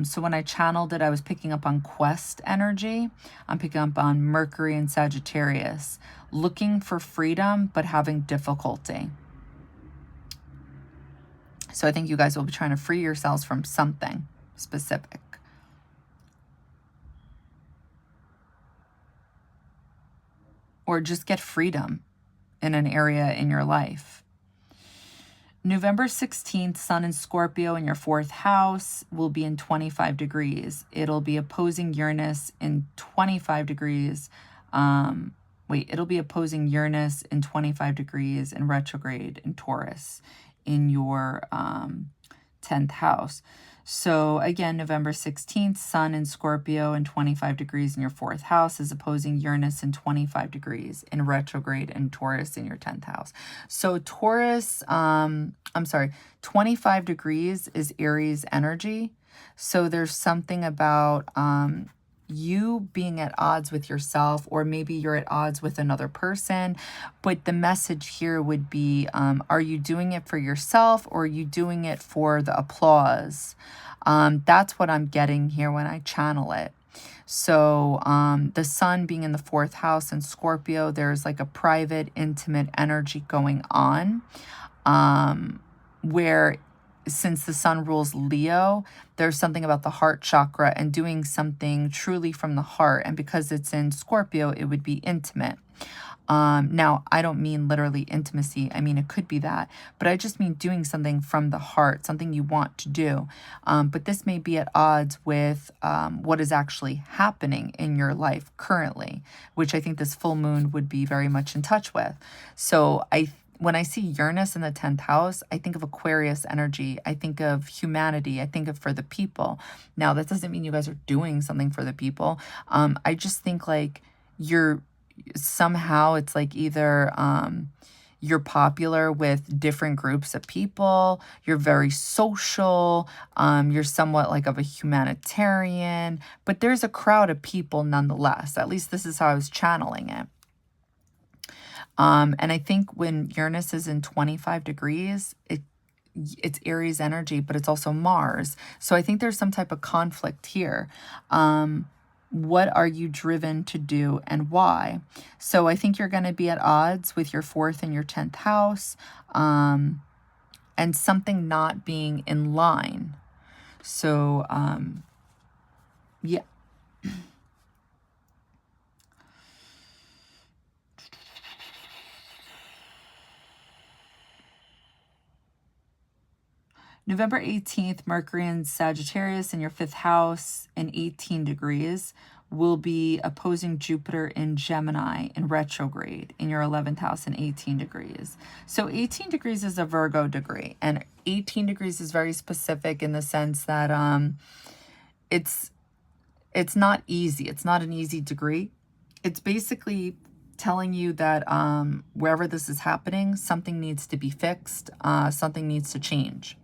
So when I channeled it, I was picking up on quest energy. I'm picking up on Mercury and Sagittarius, looking for freedom, but having difficulty. So I think you guys will be trying to free yourselves from something specific. Or just get freedom in an area in your life. November 16th, Sun in Scorpio in your 4th house will be in 25 degrees. It'll be opposing Uranus in 25 degrees. It'll be opposing Uranus in 25 degrees in retrograde in Taurus in your 10th house. So again, November 16th, Sun in Scorpio in 25 degrees in your 4th house is opposing Uranus in 25 degrees in retrograde and Taurus in your 10th house. So Taurus, 25 degrees is Aries energy. So there's something about you being at odds with yourself, or maybe you're at odds with another person. But the message here would be, are you doing it for yourself, or are you doing it for the applause? That's what I'm getting here when I channel it. So the Sun being in the 4th house in Scorpio, there's like a private, intimate energy going on, where since the Sun rules Leo, there's something about the heart chakra and doing something truly from the heart. And because it's in Scorpio, it would be intimate. Now, I don't mean literally intimacy. I mean, it could be that. But I just mean doing something from the heart, something you want to do. But this may be at odds with what is actually happening in your life currently, which I think this full moon would be very much in touch with. So when I see Uranus in the 10th house, I think of Aquarius energy. I think of humanity. I think of for the people. Now, that doesn't mean you guys are doing something for the people. I just think like somehow it's like either you're popular with different groups of people. You're very social. You're somewhat like of a humanitarian. But there's a crowd of people nonetheless. At least this is how I was channeling it. And I think when Uranus is in 25 degrees, it's Aries energy, but it's also Mars. So I think there's some type of conflict here. What are you driven to do and why? So I think you're going to be at odds with your 4th and your 10th house, and something not being in line. So, yeah. November 18th, Mercury in Sagittarius in your 5th house in 18 degrees will be opposing Jupiter in Gemini in retrograde in your 11th house in 18 degrees. So 18 degrees is a Virgo degree, and 18 degrees is very specific in the sense that it's not easy. It's not an easy degree. It's basically telling you that wherever this is happening, something needs to be fixed, something needs to change.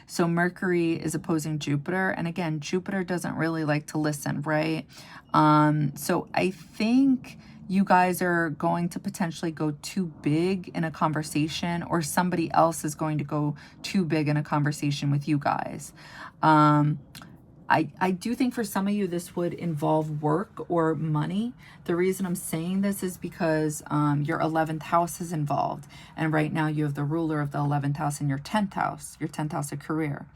So Mercury is opposing Jupiter. And again, Jupiter doesn't really like to listen, right? So I think you guys are going to potentially go too big in a conversation, or somebody else is going to go too big in a conversation with you guys. I do think for some of you, this would involve work or money. The reason I'm saying this is because your 11th house is involved. And right now you have the ruler of the 11th house in your 10th house of career.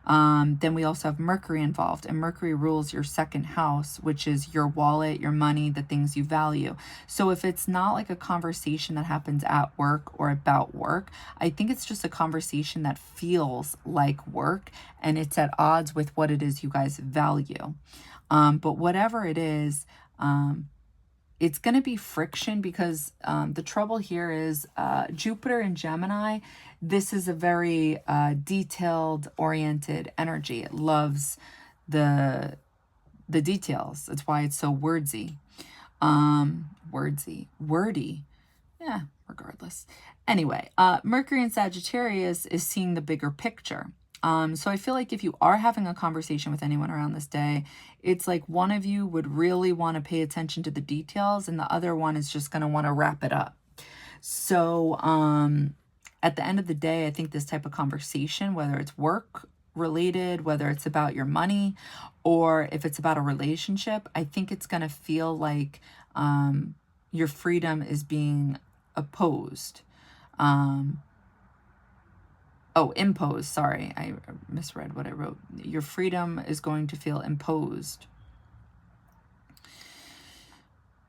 Then we also have Mercury involved, and Mercury rules your 2nd house, which is your wallet, your money, the things you value. So if it's not like a conversation that happens at work or about work, I think it's just a conversation that feels like work, and it's at odds with what it is you guys value. But whatever it is, it's going to be friction, because the trouble here is Jupiter in Gemini. This is a very detailed oriented energy. It loves the details. That's why it's so wordy. Yeah, regardless. Anyway, Mercury in Sagittarius is seeing the bigger picture. So I feel like if you are having a conversation with anyone around this day, it's like one of you would really want to pay attention to the details, and the other one is just going to want to wrap it up. So at the end of the day, I think this type of conversation, whether it's work related, whether it's about your money, or if it's about a relationship, I think it's going to feel like your freedom is being opposed. Oh, impose. Sorry, I misread what I wrote. Your freedom is going to feel imposed.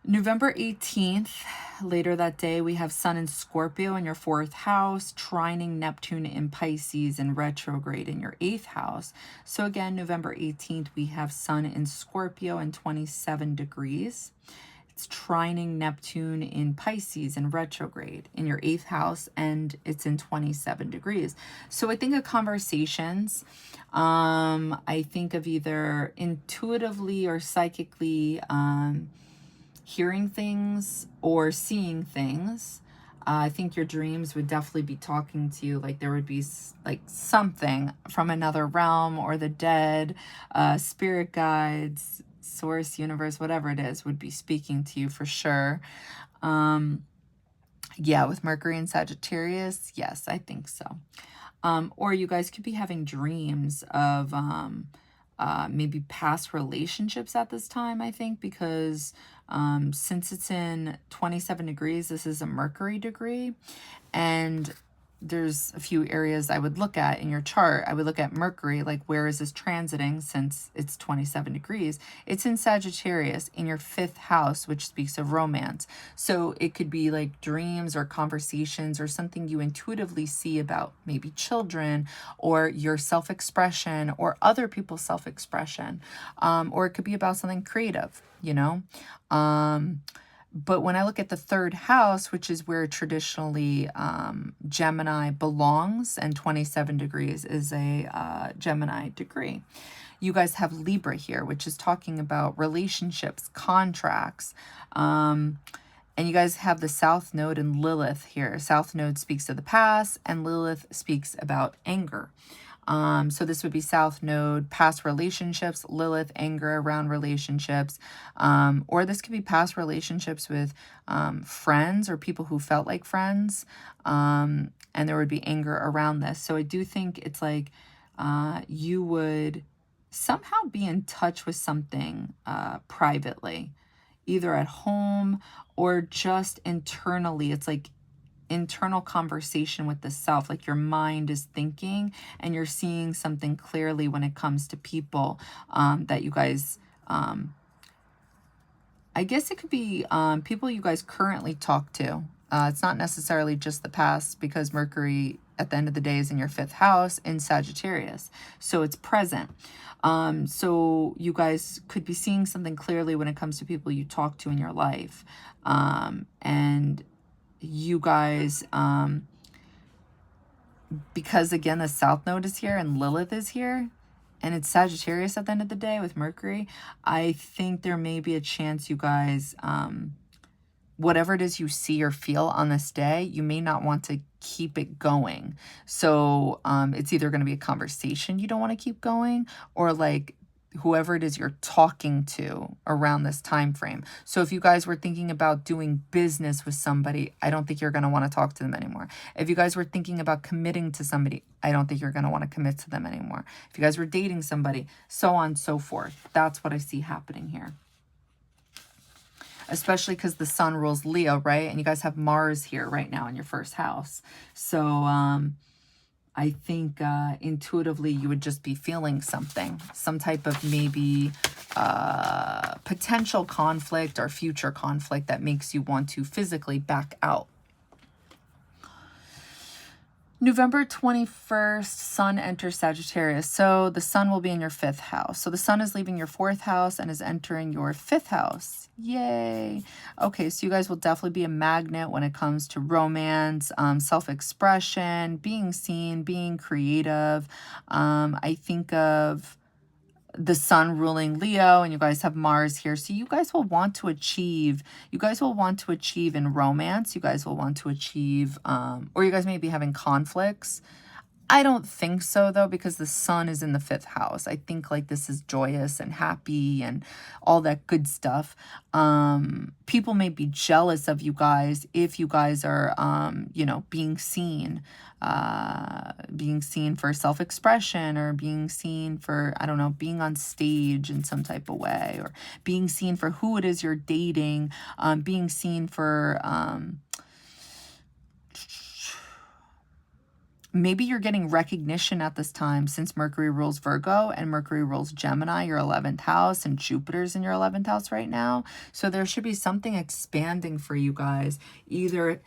November 18th, later that day, we have Sun in Scorpio in your 4th house, trining Neptune in Pisces and retrograde in your 8th house. So again, November 18th, we have Sun in Scorpio in 27 degrees. It's trining Neptune in Pisces and retrograde in your 8th house, and it's in 27 degrees. So I think of conversations. I think of either intuitively or psychically hearing things or seeing things. I think your dreams would definitely be talking to you. Like there would be like something from another realm or the dead, spirit guides, source, universe, whatever it is, would be speaking to you for sure. Yeah, with Mercury and Sagittarius, yes, I think so. Or you guys could be having dreams of maybe past relationships at this time, I think, because since it's in 27 degrees, this is a Mercury degree, and there's a few areas I would look at in your chart. I would look at Mercury, like where is this transiting since it's 27 degrees? It's in Sagittarius in your 5th house, which speaks of romance. So it could be like dreams or conversations or something you intuitively see about maybe children or your self-expression or other people's self-expression. Or it could be about something creative, you know? But when I look at the 3rd house, which is where traditionally Gemini belongs, and 27 degrees is a Gemini degree, you guys have Libra here, which is talking about relationships, contracts. And you guys have the South Node and Lilith here. South Node speaks of the past, and Lilith speaks about anger. So this would be South Node, past relationships, Lilith, anger around relationships, or this could be past relationships with friends or people who felt like friends, and there would be anger around this. So I do think it's like you would somehow be in touch with something privately, either at home or just internally. It's like internal conversation with the self, like your mind is thinking and you're seeing something clearly when it comes to people that you guys I guess it could be people you guys currently talk to. It's not necessarily just the past, because Mercury at the end of the day is in your 5th house in Sagittarius, so it's present. So you guys could be seeing something clearly when it comes to people you talk to in your life, and you guys, because again, the South Node is here and Lilith is here, and it's Sagittarius at the end of the day with Mercury, I think there may be a chance you guys, whatever it is you see or feel on this day, you may not want to keep it going. So it's either going to be a conversation you don't want to keep going, or like whoever it is you're talking to around this time frame. So if you guys were thinking about doing business with somebody, I don't think you're going to want to talk to them anymore. If you guys were thinking about committing to somebody, I don't think you're going to want to commit to them anymore. If you guys were dating somebody, so on and so forth. That's what I see happening here. Especially because the sun rules Leo, right? And you guys have Mars here right now in your 1st house. So I think intuitively you would just be feeling something, some type of maybe potential conflict or future conflict that makes you want to physically back out. November 21st, Sun enters Sagittarius. So the Sun will be in your 5th house. So the Sun is leaving your 4th house and is entering your 5th house. Yay. Okay, so you guys will definitely be a magnet when it comes to romance, self-expression, being seen, being creative. I think of the sun ruling Leo, and you guys have Mars here. So you guys will want to achieve, in romance, you guys will want to achieve, or you guys may be having conflicts. I don't think so, though, because the sun is in the 5th house. I think like this is joyous and happy and all that good stuff. People may be jealous of you guys if you guys are, you know, being seen for self-expression, or being seen for, I don't know, being on stage in some type of way, or being seen for who it is you're dating, being seen for, maybe you're getting recognition at this time since Mercury rules Virgo and Mercury rules Gemini, your 11th house, and Jupiter's in your 11th house right now. So there should be something expanding for you guys. Either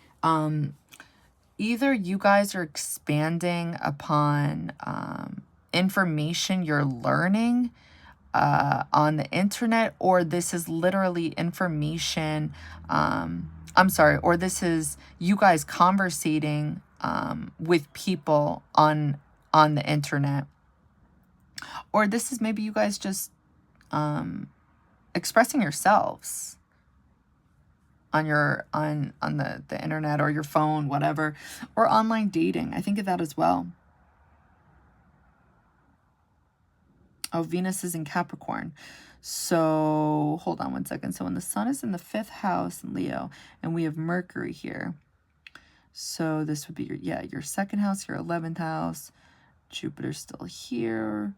you guys are expanding upon information you're learning on the internet, or this is literally information, or this is you guys conversating with people on the internet, or this is maybe you guys just expressing yourselves on the internet or your phone, whatever, or online dating. I think of that as well. Oh, Venus is in Capricorn. So hold on one second. So when the sun is in the 5th house in Leo, and we have Mercury here, so this would be your 2nd house, your 11th house. Jupiter's still here.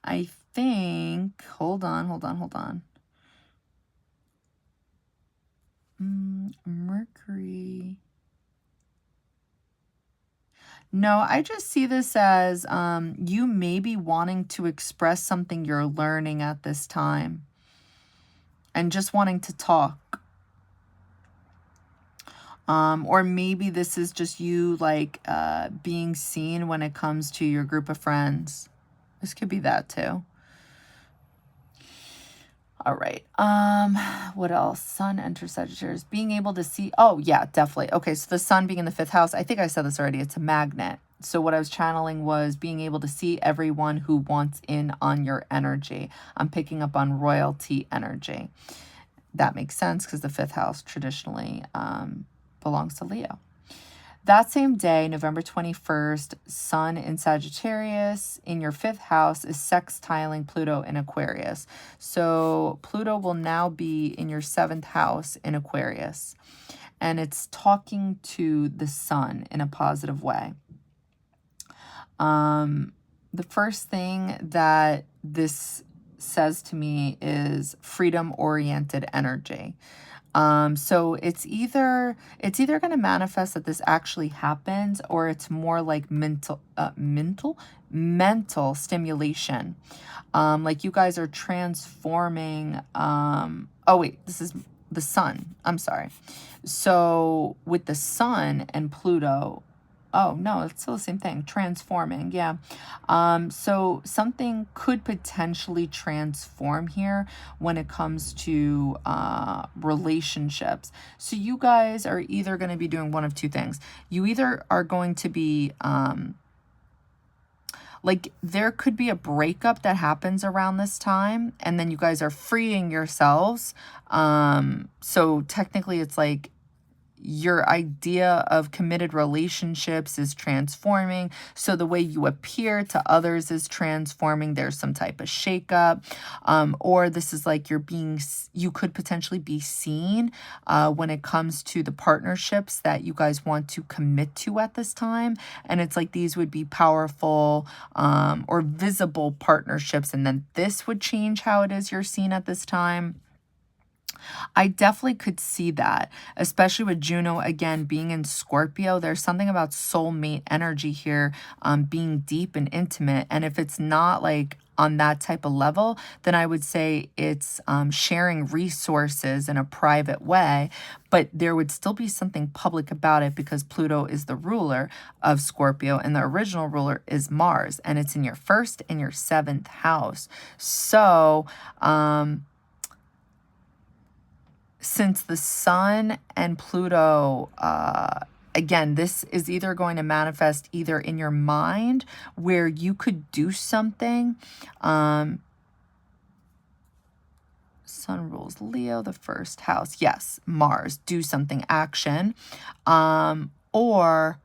I think, hold on. Mercury. No, I just see this as you may be wanting to express something you're learning at this time and just wanting to talk. Or maybe this is just you like being seen when it comes to your group of friends. This could be that too. All right. What else? Sun enters Sagittarius. Being able to see. Oh, yeah, definitely. Okay, so the sun being in the 5th house. I think I said this already. It's a magnet. So what I was channeling was being able to see everyone who wants in on your energy. I'm picking up on royalty energy. That makes sense because the 5th house traditionally belongs to Leo. That same day, November 21st, Sun in Sagittarius in your 5th house is sextiling Pluto in Aquarius. So Pluto will now be in your 7th house in Aquarius. And it's talking to the sun in a positive way. The first thing that this says to me is freedom-oriented energy. So it's either going to manifest that this actually happens, or it's more like mental stimulation. Like you guys are transforming. Oh wait, this is the sun. I'm sorry. So with the sun and Pluto, oh, no, it's still the same thing. Transforming, yeah. So something could potentially transform here when it comes to relationships. So you guys are either going to be doing one of two things. You either are going to be... like there could be a breakup that happens around this time, and then you guys are freeing yourselves. So technically it's like your idea of committed relationships is transforming. So the way you appear to others is transforming. There's some type of shakeup. Or this is like you could potentially be seen when it comes to the partnerships that you guys want to commit to at this time. And it's like these would be powerful or visible partnerships. And then this would change how it is you're seen at this time. I definitely could see that, especially with Juno, again, being in Scorpio. There's something about soulmate energy here, being deep and intimate. And if it's not like on that type of level, then I would say it's sharing resources in a private way. But there would still be something public about it because Pluto is the ruler of Scorpio and the original ruler is Mars. And it's in your 1st and your 7th house. So... since the sun and Pluto, again, this is either going to manifest either in your mind where you could do something. Sun rules Leo, the 1st house. Yes, Mars, do something, action. Or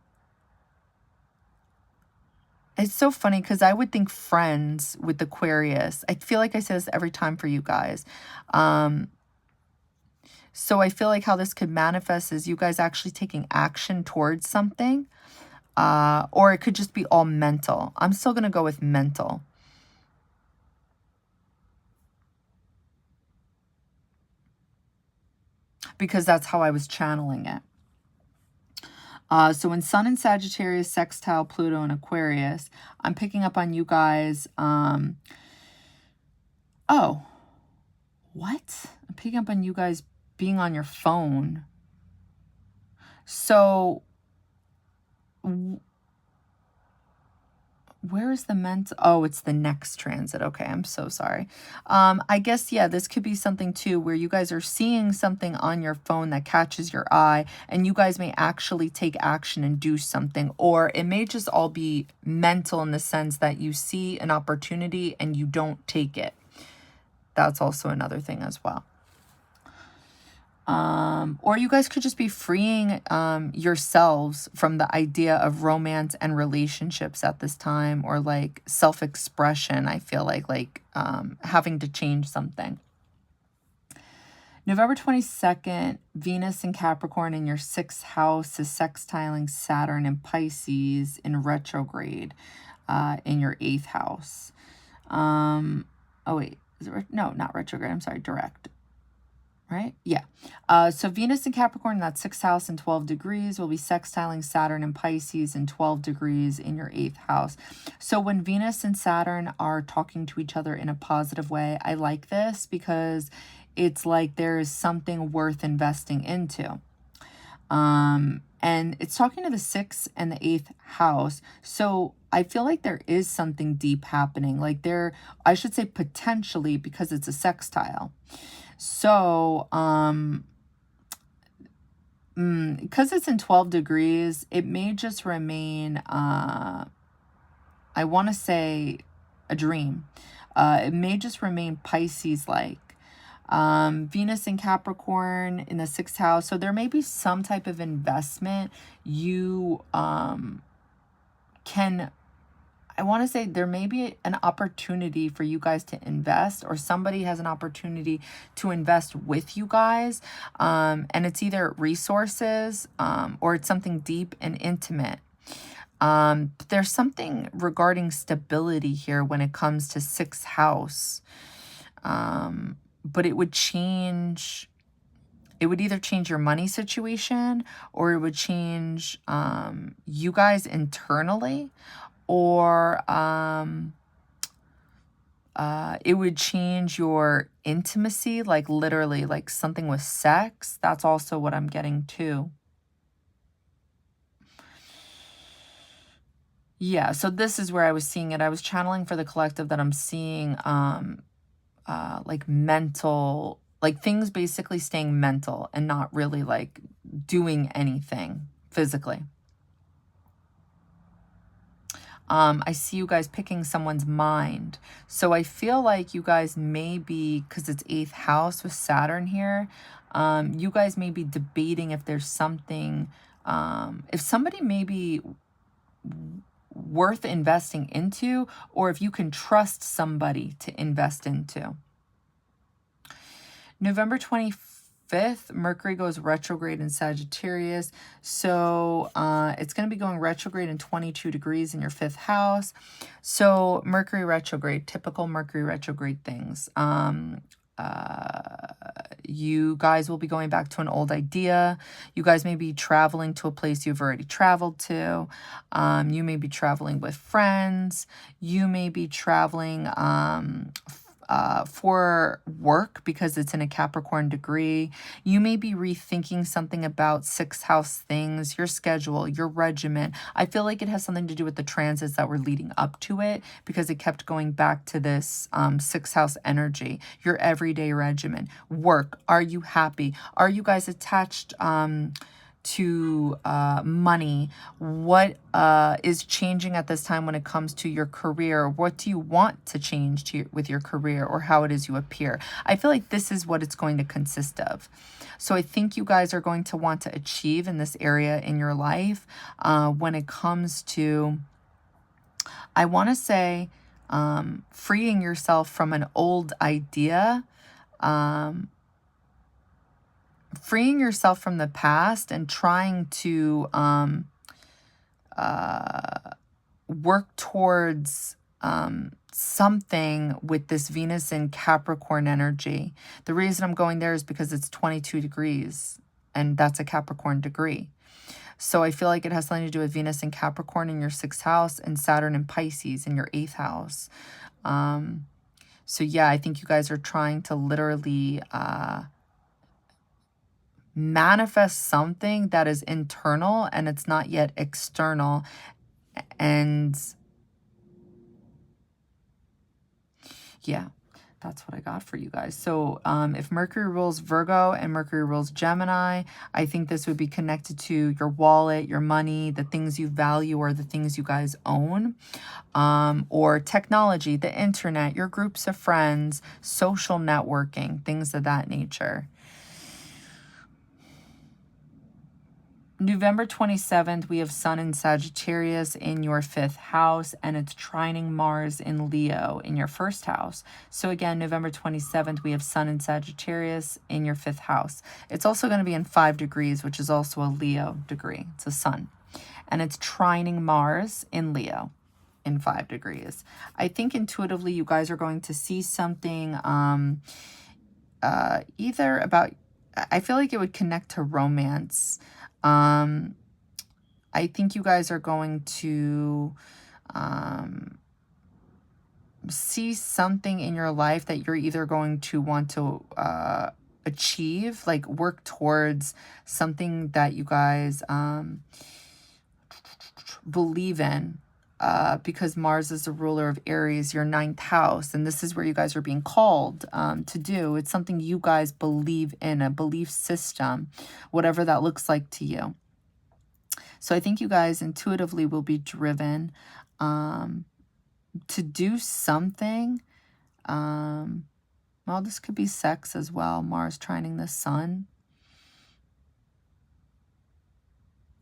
it's so funny because I would think friends with Aquarius. I feel like I say this every time for you guys. So I feel like how this could manifest is you guys actually taking action towards something. Or it could just be all mental. I'm still going to go with mental. Because that's how I was channeling it. So when Sun in Sagittarius, sextile Pluto and Aquarius, I'm picking up on you guys. Oh, what? I'm picking up on you guys being on your phone. So where is the mental? Oh, it's the next transit. Okay, I'm so sorry. I guess, yeah, this could be something too where you guys are seeing something on your phone that catches your eye and you guys may actually take action and do something. Or it may just all be mental in the sense that you see an opportunity and you don't take it. That's also another thing as well. Or you guys could just be freeing yourselves from the idea of romance and relationships at this time, or like self-expression. I feel like having to change something. November 22nd, Venus in Capricorn in your 6th house is sextiling Saturn in Pisces in retrograde in your 8th house. Oh wait, is it no, not retrograde. I'm sorry, direct. Right? Yeah. So Venus in Capricorn, that's 6th house and 12 degrees, will be sextiling Saturn and Pisces in 12 degrees in your 8th house. So when Venus and Saturn are talking to each other in a positive way, I like this because it's like there is something worth investing into. And it's talking to the 6th and the 8th house. So I feel like there is something deep happening. Like there, I should say potentially, because it's a sextile. So, because it's in 12 degrees, it may just remain, I want to say a dream. It may just remain Pisces-like. Venus in Capricorn in the 6th house. So there may be some type of investment you can... I want to say there may be an opportunity for you guys to invest, or somebody has an opportunity to invest with you guys. And it's either resources or it's something deep and intimate. There's something regarding stability here when it comes to 6th house. But it would change... It would either change your money situation, or it would change you guys internally, or it would change your intimacy, like literally like something with sex. That's also what I'm getting too. Yeah, so this is where I was seeing it. I was channeling for the collective that I'm seeing like mental, like things basically staying mental and not really like doing anything physically. I see you guys picking someone's mind. So I feel like you guys may be, because it's 8th house with Saturn here, you guys may be debating if there's something, if somebody may be worth investing into, or if you can trust somebody to invest into. November 25th, Mercury goes retrograde in Sagittarius. So it's going to be going retrograde in 22 degrees in your 5th house. So Mercury retrograde, typical Mercury retrograde things. You guys will be going back to an old idea. You guys may be traveling to a place you've already traveled to. You may be traveling with friends. You may be traveling for work because it's in a Capricorn degree. You may be rethinking something about 6th house things, your schedule, your regimen. I feel like it has something to do with the transits that were leading up to it, because it kept going back to this 6th house energy, your everyday regimen. Work. Are you happy? Are you guys attached to money? What is changing at this time when it comes to your career? What do you want to change with your career, or how it is you appear? I feel like this is what it's going to consist of. So I think you guys are going to want to achieve in this area in your life when it comes to, I want to say, freeing yourself from an old idea, freeing yourself from the past and trying to work towards something with this Venus in Capricorn energy. The reason I'm going there is because it's 22 degrees, and that's a Capricorn degree. So I feel like it has something to do with Venus in Capricorn in your 6th house and Saturn in Pisces in your 8th house. So yeah, I think you guys are trying to literally manifest something that is internal and it's not yet external. And yeah, that's what I got for you guys. So if Mercury rules Virgo and Mercury rules Gemini, I think this would be connected to your wallet, your money, the things you value, or the things you guys own, or technology, the internet, your groups of friends, social networking, things of that nature. November 27th, we have Sun in Sagittarius in your 5th house, and it's trining Mars in Leo in your 1st house. So again, November 27th, we have Sun in Sagittarius in your 5th house. It's also going to be in 5 degrees, which is also a Leo degree. It's a Sun. And it's trining Mars in Leo in 5 degrees. I think intuitively you guys are going to see something either about, I feel like it would connect to romance. I think you guys are going to see something in your life that you're either going to want to achieve, like work towards something that you guys believe in. Because Mars is the ruler of Aries, your 9th house, and this is where you guys are being called to do. It's something you guys believe in, a belief system, whatever that looks like to you. So I think you guys intuitively will be driven to do something. Well, this could be sex as well. Mars trining the Sun.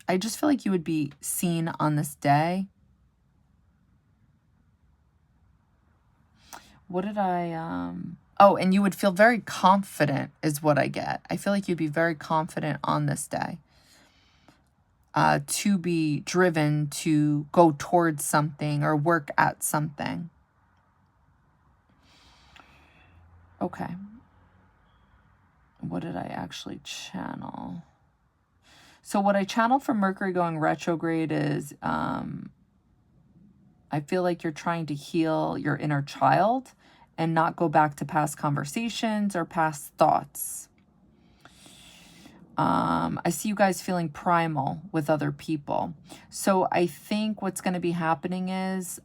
I just feel like you would be seen on this day. What did I, oh, and you would feel very confident is what I get. I feel like you'd be very confident on this day. To be driven to go towards something or work at something. Okay. What did I actually channel? So what I channeled for Mercury going retrograde is, I feel like you're trying to heal your inner child and not go back to past conversations or past thoughts. I see you guys feeling primal with other people. So I think what's going to be happening is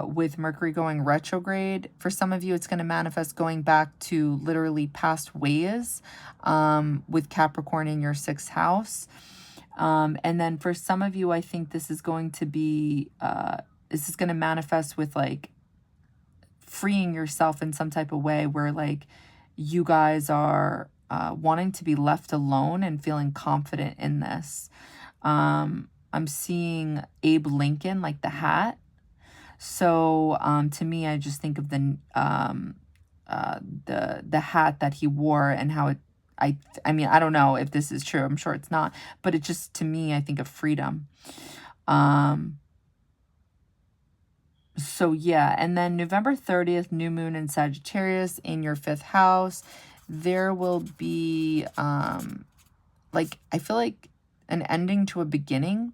with Mercury going retrograde, for some of you, it's going to manifest going back to literally past ways with Capricorn in your 6th house. And then for some of you, I think this is going to be, this is going to manifest with like freeing yourself in some type of way where like you guys are wanting to be left alone and feeling confident in this. I'm seeing Abe Lincoln, like the hat. So to me, I just think of the hat that he wore and how it, I mean, I don't know if this is true. I'm sure it's not, but it just, to me, I think of freedom. So yeah, and then November 30th, new moon in Sagittarius in your 5th house. There will be, like, I feel like an ending to a beginning,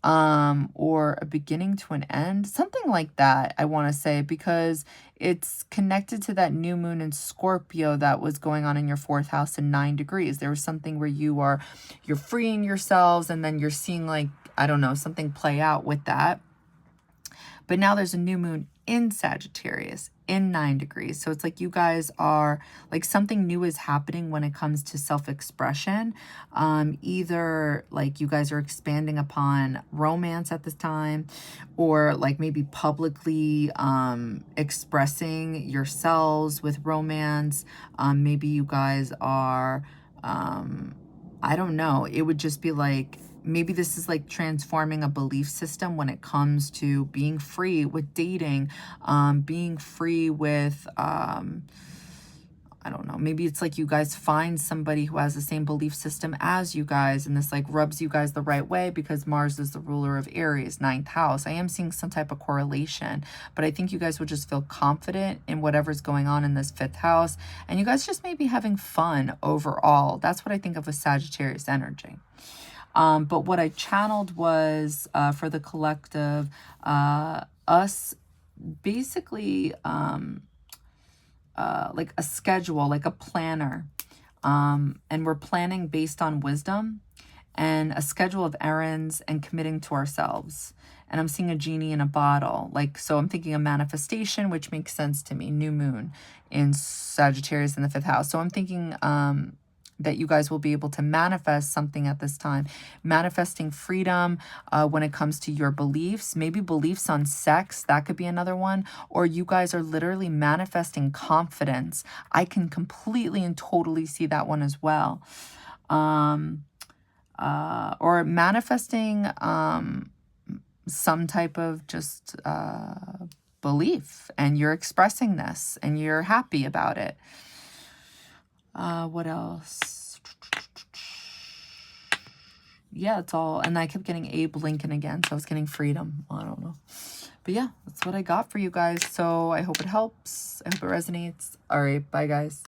or a beginning to an end, something like that, I want to say, because it's connected to that new moon in Scorpio that was going on in your 4th house in 9 degrees. There was something where you're freeing yourselves, and then you're seeing, like, I don't know, something play out with that. But now there's a new moon in Sagittarius in 9 degrees. So it's like you guys are, like, something new is happening when it comes to self-expression. Either like you guys are expanding upon romance at this time, or like maybe publicly expressing yourselves with romance. Maybe you guys are, I don't know. It would just be like, maybe this is like transforming a belief system when it comes to being free with dating, being free with, I don't know, maybe it's like you guys find somebody who has the same belief system as you guys, and this like rubs you guys the right way because Mars is the ruler of Aries, 9th house. I am seeing some type of correlation, but I think you guys would just feel confident in whatever's going on in this 5th house, and you guys just may be having fun overall. That's what I think of with Sagittarius energy. But what I channeled was for the collective, us basically like a schedule, like a planner. And we're planning based on wisdom and a schedule of errands and committing to ourselves. And I'm seeing a genie in a bottle. Like, so I'm thinking of manifestation, which makes sense to me. New moon in Sagittarius in the 5th house. So I'm thinking that you guys will be able to manifest something at this time. Manifesting freedom when it comes to your beliefs. Maybe beliefs on sex. That could be another one. Or you guys are literally manifesting confidence. I can completely and totally see that one as well. Or manifesting some type of just belief. And you're expressing this. And you're happy about it. What else? Yeah, it's all. And I kept getting Abe Lincoln again. So I was getting freedom. I don't know. But yeah, that's what I got for you guys. So I hope it helps. I hope it resonates. All right. Bye, guys.